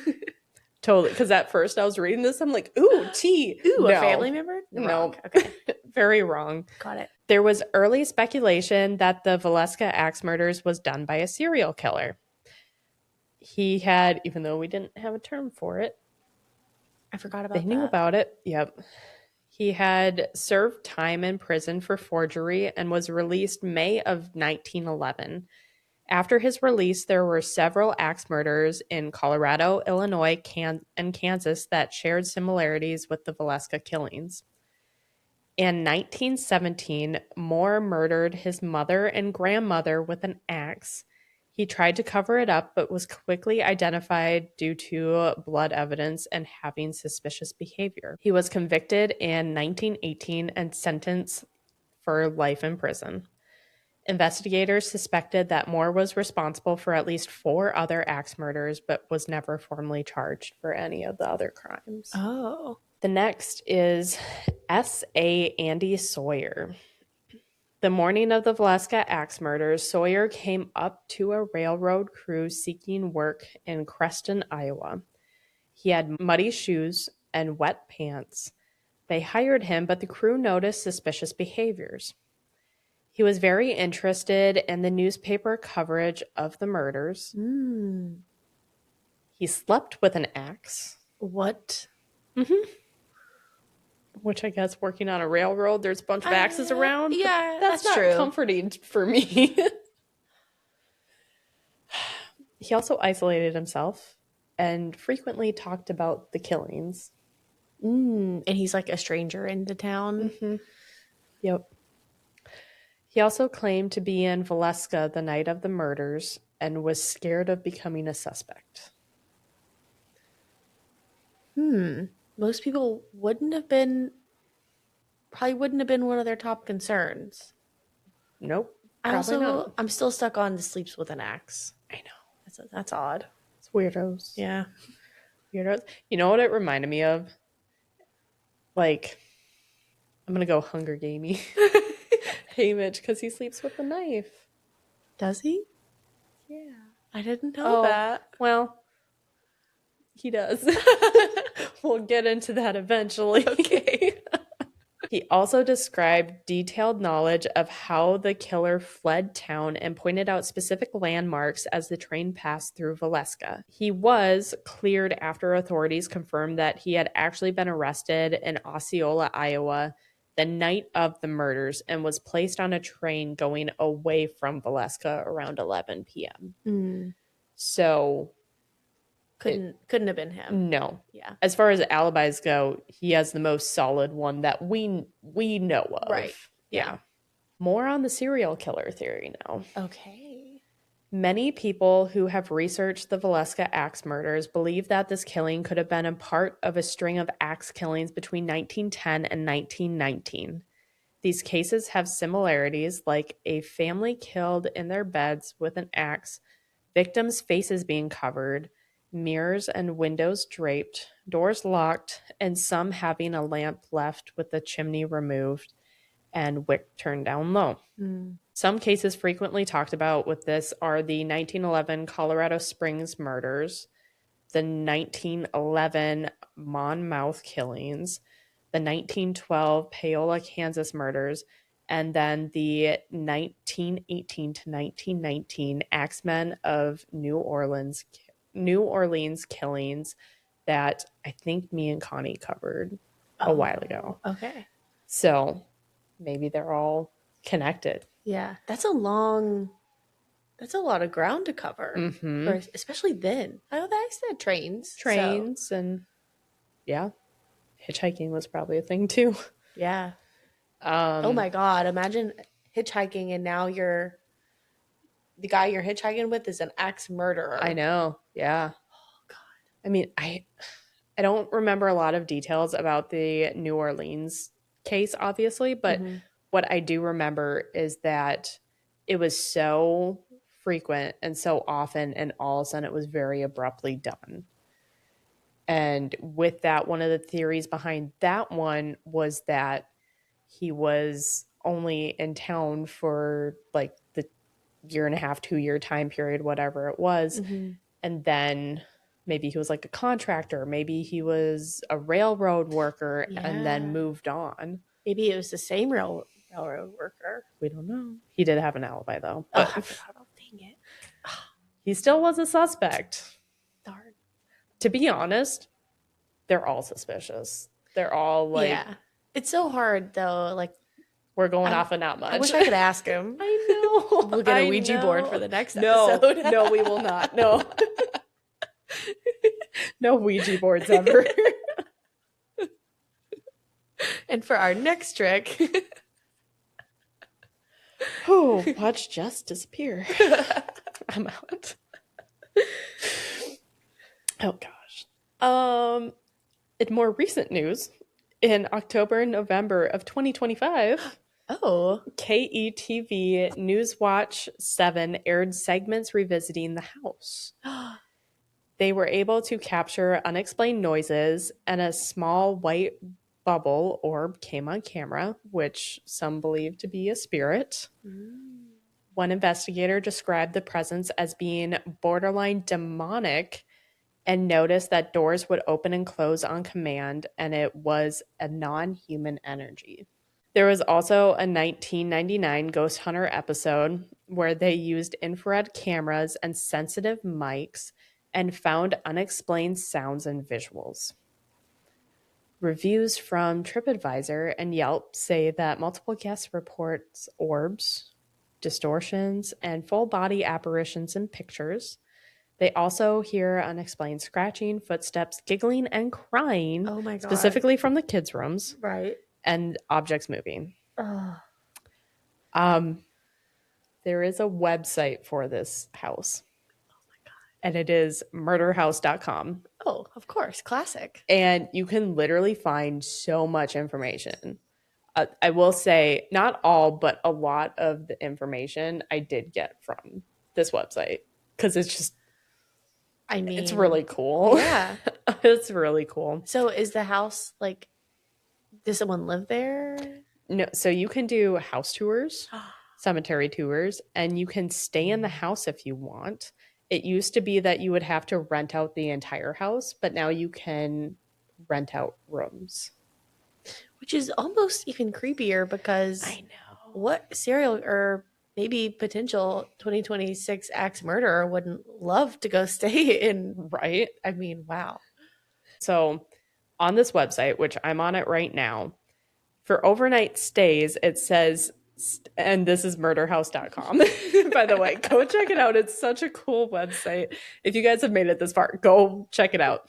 Totally. Because at first I was reading this, I'm like, ooh, T. Ooh, no. A family member? No. Okay. Very wrong. Got it. There was early speculation that the Villisca Axe Murders was done by a serial killer. He had, even though we didn't have a term for it, I forgot about they that. knew about it. Yep. He had served time in prison for forgery and was released May of 1911. After his release, there were several axe murders in Colorado, Illinois, and Kansas that shared similarities with the Villisca killings. In 1917, Moore murdered his mother and grandmother with an axe. He tried to cover it up, but was quickly identified due to blood evidence and having suspicious behavior. He was convicted in 1918 and sentenced for life in prison. Investigators suspected that Moore was responsible for at least 4 other axe murders, but was never formally charged for any of the other crimes. Oh. The next is S.A. Andy Sawyer. The morning of the Villisca Axe Murders, Sawyer came up to a railroad crew seeking work in Creston, Iowa. He had muddy shoes and wet pants. They hired him, but the crew noticed suspicious behaviors. He was very interested in the newspaper coverage of the murders. He slept with an axe. What? Mm-hmm. Which I guess working on a railroad, there's a bunch of axes around. Yeah, that's not true. Comforting for me. He also isolated himself and frequently talked about the killings. And he's like a stranger into town. Mm-hmm. Yep. He also claimed to be in Villisca the night of the murders and was scared of becoming a suspect. Most people probably wouldn't have been one of their top concerns. Nope. I'm still stuck on the sleeps with an axe. I know. That's odd. It's weirdos. Yeah. Weirdos. You know what it reminded me of? Like, I'm going to go Hunger Gamey. Haymitch, because he sleeps with a knife. Does he? Yeah. I didn't know that. Well, he does. We'll get into that eventually. Okay. He also described detailed knowledge of how the killer fled town and pointed out specific landmarks as the train passed through Villisca. He was cleared after authorities confirmed that he had actually been arrested in Osceola, Iowa, the night of the murders and was placed on a train going away from Villisca around 11 p.m. So couldn't have been him. No. Yeah. As far as alibis go, he has the most solid one that we know of. Right. Yeah. More on the serial killer theory now. Okay. Many people who have researched the Villisca Axe Murders believe that this killing could have been a part of a string of axe killings between 1910 and 1919. These cases have similarities, like a family killed in their beds with an axe, victims' faces being covered, mirrors and windows draped, doors locked, and some having a lamp left with the chimney removed and wick turned down low. Some cases frequently talked about with this are the 1911 Colorado Springs murders, the 1911 Monmouth killings, the 1912 Paola, Kansas murders, and then the 1918 to 1919 Axemen of New Orleans killings that I think me and Connie covered a while ago. Okay. So maybe they're all connected. Yeah, that's a lot of ground to cover, for, especially then. I know that I said trains. And yeah, hitchhiking was probably a thing too. Yeah. Oh my God. Imagine hitchhiking and now the guy you're hitchhiking with is an axe murderer. I know. Yeah. Oh God. I mean, I don't remember a lot of details about the New Orleans case, obviously, but what I do remember is that it was so frequent and so often, and all of a sudden it was very abruptly done. And with that, one of the theories behind that one was that he was only in town for like the year and a half, 2 year time period, whatever it was. And then maybe he was like a contractor. Maybe he was a railroad worker and then moved on. Maybe it was the same railroad worker. We don't know. He did have an alibi though. But dang it. He still was a suspect. Darn. To be honest, they're all suspicious. They're all like... Yeah. It's so hard though. Like, we're going off of not much. I wish I could ask him. I know. We'll get a Ouija board for the next episode. No, we will not. No. No Ouija boards ever. And for our next trick... watch Jess disappear. I'm out. Oh gosh. In more recent news, in October and November of 2025, KETV Newswatch 7 aired segments revisiting the house. They were able to capture unexplained noises, and a small white bubble orb came on camera, which some believe to be a spirit. One investigator described the presence as being borderline demonic and noticed that doors would open and close on command, and it was a non-human energy. There was also a 1999 Ghost Hunter episode where they used infrared cameras and sensitive mics and found unexplained sounds and visuals. Reviews from TripAdvisor and Yelp say that multiple guests report orbs, distortions, and full-body apparitions in pictures. They also hear unexplained scratching, footsteps, giggling, and crying, oh my God, specifically from the kids' rooms, right? And objects moving. There is a website for this house. Oh my God. And it is murderhouse.com. Oh, of course. Classic. And you can literally find so much information. I will say not all, but a lot of the information I did get from this website because it's just, I mean, it's really cool. Yeah. It's really cool. So is the house like, does someone live there? No. So you can do house tours, cemetery tours, and you can stay in the house if you want. It used to be that you would have to rent out the entire house, but now you can rent out rooms. Which is almost even creepier because I know what serial or maybe potential 2026 axe murderer wouldn't love to go stay in, right? I mean, wow. So on this website, which I'm on it right now, for overnight stays, it says, and this is murderhouse.com, by the way, go check it out. It's such a cool website. If you guys have made it this far, go check it out.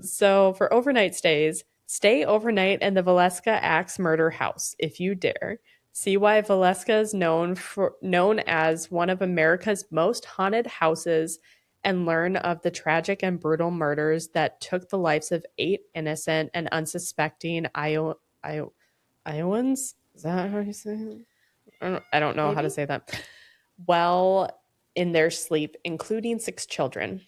So for overnight stays, stay overnight in the Villisca Axe Murder House, if you dare. See why Villisca is known as one of America's most haunted houses, and learn of the tragic and brutal murders that took the lives of 8 innocent and unsuspecting Iowans. Is that how you say it? I don't know how to say that. Well, in their sleep, including 6 children.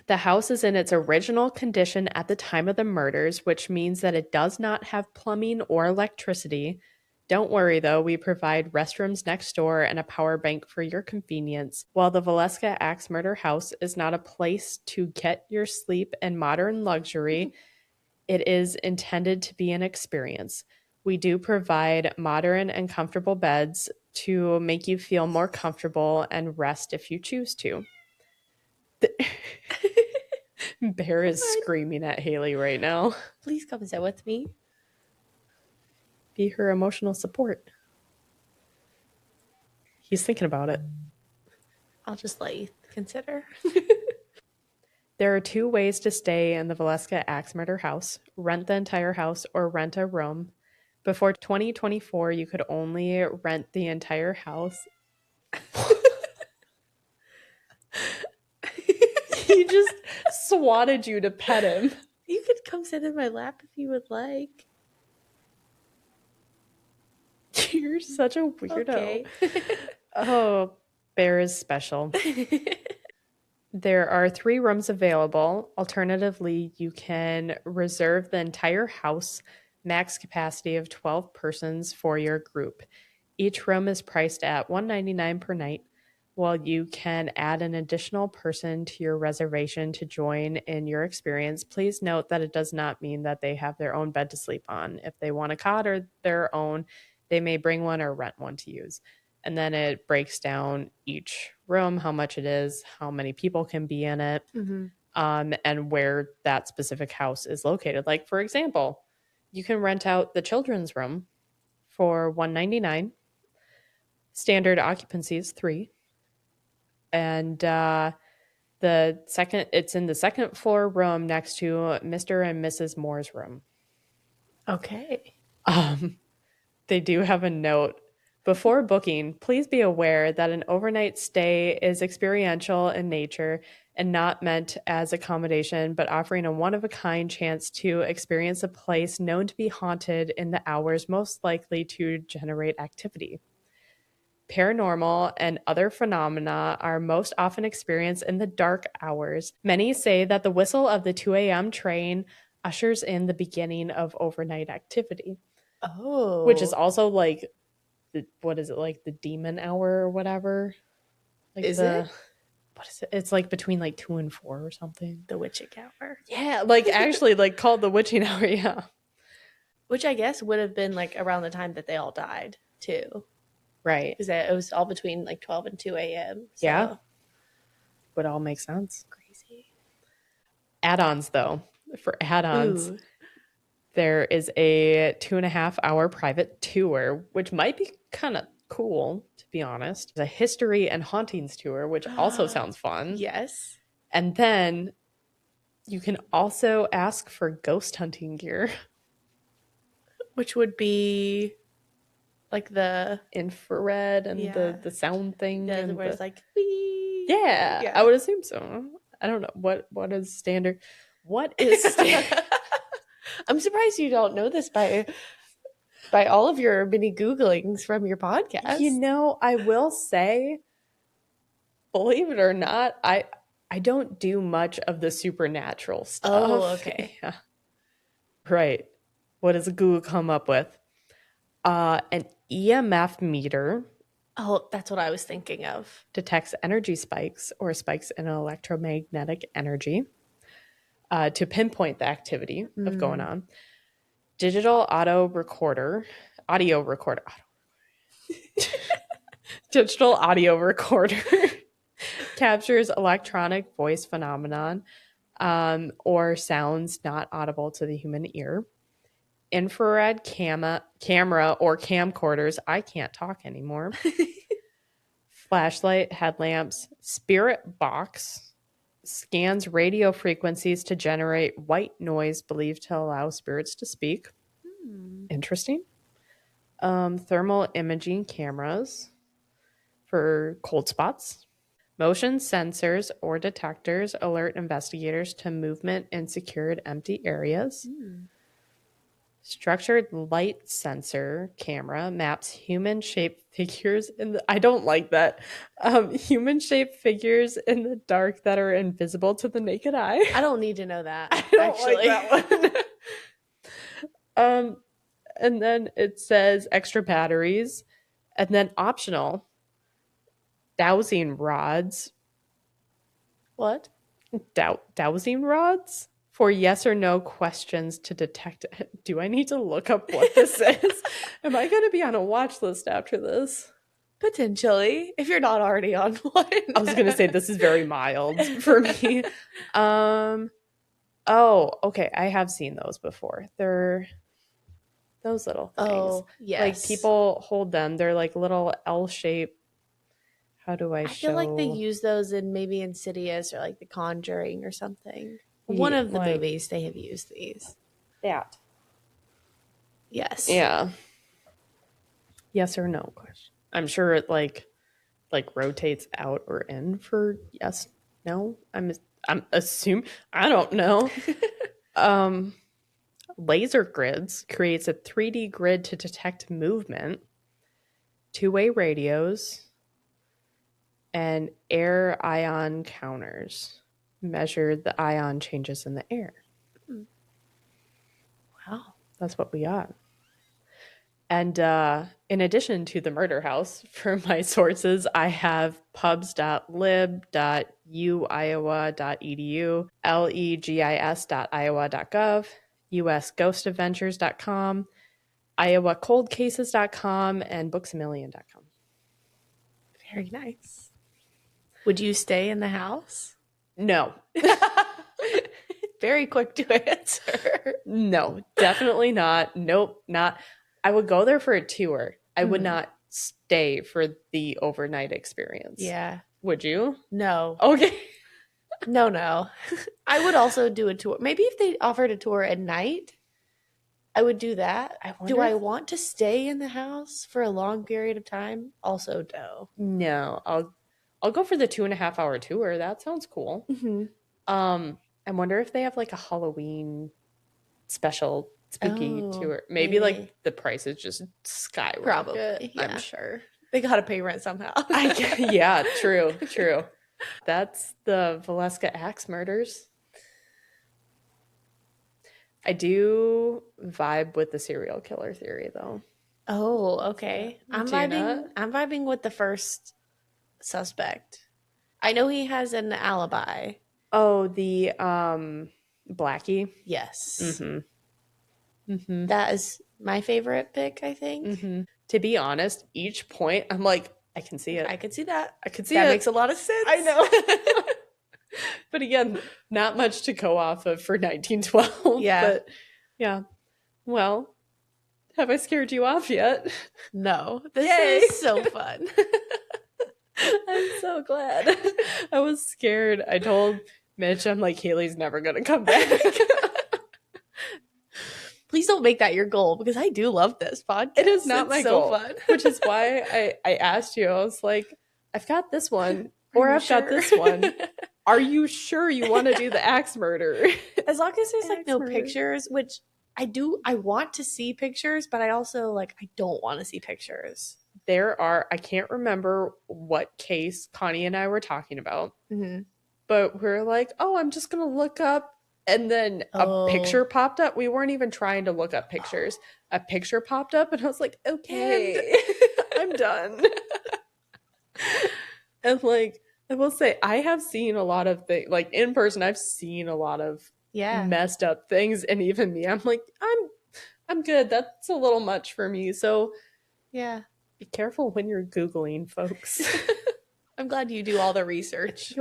The house is in its original condition at the time of the murders, which means that it does not have plumbing or electricity. Don't worry, though, we provide restrooms next door and a power bank for your convenience. While the Villisca Axe Murder House is not a place to get your sleep and modern luxury, it is intended to be an experience. We do provide modern and comfortable beds to make you feel more comfortable and rest if you choose to. Bear is screaming at Haley right now. Please come sit with me. Be her emotional support. He's thinking about it. I'll just let you consider. There are 2 ways to stay in the Villisca Axe Murder House: rent the entire house or rent a room. Before 2024, you could only rent the entire house. He just swatted you to pet him. You could come sit in my lap if you would like. You're such a weirdo. Okay. Oh, Bear is special. There are 3 rooms available. Alternatively, you can reserve the entire house, max capacity of 12 persons for your group. Each room is priced at $199 per night. While you can add an additional person to your reservation to join in your experience, please note that it does not mean that they have their own bed to sleep on. If they want a cot or their own, they may bring one or rent one to use. And then it breaks down each room, how much it is, how many people can be in it, and where that specific house is located. Like, for example, you can rent out the children's room for $199. Standard occupancy is 3. And it's in the second floor room next to Mr. and Mrs. Moore's room. Okay. They do have a note. Before booking, please be aware that an overnight stay is experiential in nature and not meant as accommodation, but offering a one-of-a-kind chance to experience a place known to be haunted in the hours most likely to generate activity. Paranormal and other phenomena are most often experienced in the dark hours. Many say that the whistle of the 2 a.m. train ushers in the beginning of overnight activity. Oh. Which is also like, what is it, like the demon hour or whatever? Like is it? What is it? It's like between like 2 and 4 or something. The witching hour. Yeah, like actually like called the witching hour, yeah. Which I guess would have been like around the time that they all died too. Right. Because it was all between like 12 and 2 a.m. So. Yeah. Would all make sense. Crazy. Add-ons, though. For add-ons, there is a 2.5-hour private tour, which might be kind of cool, to be honest. There's a history and hauntings tour, which also sounds fun. Yes. And then you can also ask for ghost hunting gear. Which would be like the infrared and the sound thing. Yeah, and where it's like, wee. Yeah, I would assume so. I don't know. What is standard? What is standard? I'm surprised you don't know this by all of your mini Googlings from your podcast. You know, I will say, believe it or not, I don't do much of the supernatural stuff. Oh, okay. Yeah. Right. What does Google come up with? An EMF meter. Oh, that's what I was thinking of. Detects energy spikes or spikes in electromagnetic energy to pinpoint the activity of going on. Digital audio recorder. Digital audio recorder captures electronic voice phenomenon or sounds not audible to the human ear. Infrared camera or camcorders. I can't talk anymore. Flashlight, headlamps, spirit box scans radio frequencies to generate white noise believed to allow spirits to speak. Interesting. Thermal imaging cameras for cold spots. Motion sensors or detectors alert investigators to movement in secured empty areas. Structured light sensor camera maps human-shaped figures in the... I don't like that. Human-shaped figures in the dark that are invisible to the naked eye. I don't need to know that. I don't like that one. And then it says extra batteries. And then optional, dowsing rods. What? Dowsing rods? For yes or no questions to detect it. Do I need to look up what this is? Am I going to be on a watch list after this? Potentially, if you're not already on one. I was going to say this is very mild for me. Oh, okay. I have seen those before. They're those little things. Oh, yes. Like people hold them. They're like little L-shaped. How do I show? I feel like they use those in maybe Insidious or like The Conjuring or something. One of the movies they have used these. That. Yes. Yeah. Yes or no question. I'm sure it like rotates out or in for yes, no. I'm assume I don't know. Laser grids creates a 3D grid to detect movement. Two-way radios and air ion counters measure the ion changes in the air. Wow. That's what we got. And in addition to the murder house, for my sources, I have pubs.lib.uiowa.edu, legis.iowa.gov, usghostadventures.com, iowacoldcases.com, and booksamillion.com. Very nice. Would you stay in the house? No. Very quick to answer. No, definitely not. Nope, not. I would go there for a tour. I would not stay for the overnight experience. Yeah. Would you? No. Okay. No. I would also do a tour. Maybe if they offered a tour at night, I would do that. Do I want to stay in the house for a long period of time? Also, no. No, I'll go for the 2.5 hour tour. That sounds cool. Mm-hmm. I wonder if they have like a Halloween special spooky tour. Maybe like the prices just skyrocket. Probably, yeah. I'm sure. They gotta pay rent somehow. Yeah, true. That's the Villisca Axe Murders. I do vibe with the serial killer theory though. Oh, okay. I'm vibing with the first suspect. I know he has an alibi. Oh, the Blackie. Yes. Mm-hmm. Mm-hmm. That is my favorite pick, I think. Mm-hmm. To be honest, each point I'm like, I can see it. I could see that. That makes a lot of sense. I know. But again, not much to go off of for 1912. Yeah. But yeah. Well, have I scared you off yet? No. This is so fun. I'm so glad. I was scared. I told Mitch, I'm like, Haley's never going to come back. Please don't make that your goal because I do love this podcast. It is not my goal. Fun. Which is why I asked you. I was like, I've got this one or I've got this one. Are you sure you want to do the axe murder? As long as there's like no pictures, which I want to see pictures, but I also I don't want to see pictures. I can't remember what case Connie and I were talking about, but we're like, oh, I'm just going to look up. And then a picture popped up. We weren't even trying to look up pictures. A picture popped up and I was like, okay, I'm done. And I will say, I have seen a lot of things, in person, I've seen a lot of messed up things. And even me, I'm like, I'm good. That's a little much for me. So yeah, be careful when you're Googling, folks. I'm glad you do all the research.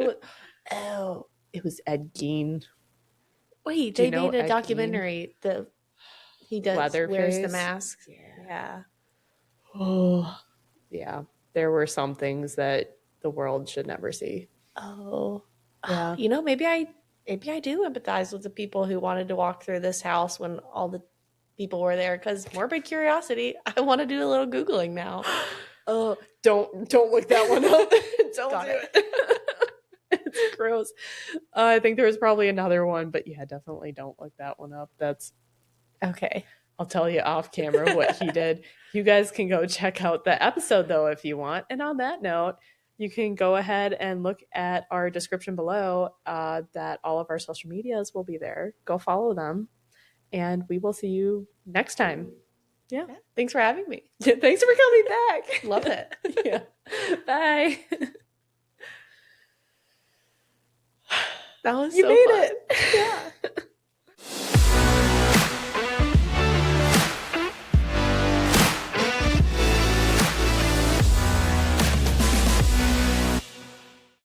Oh, it was Ed Gein. Wait, they made a documentary. He wears the mask. Yeah. Oh, yeah. There were some things that the world should never see. Oh, yeah. Maybe I do empathize with the people who wanted to walk through this house when all the people were there. Because morbid curiosity, I want to do a little Googling now. Oh, don't look that one up. Don't do it. It's gross. I think there was probably another one, but yeah, definitely don't look that one up. That's okay. I'll tell you off camera what he did. You guys can go check out the episode though if you want. And on that note, you can go ahead and look at our description below that all of our social medias will be there. Go follow them. And we will see you next time. Yeah. Thanks for having me. Thanks for coming back. Love it. Yeah. Bye. That was You so made fun. it. Yeah.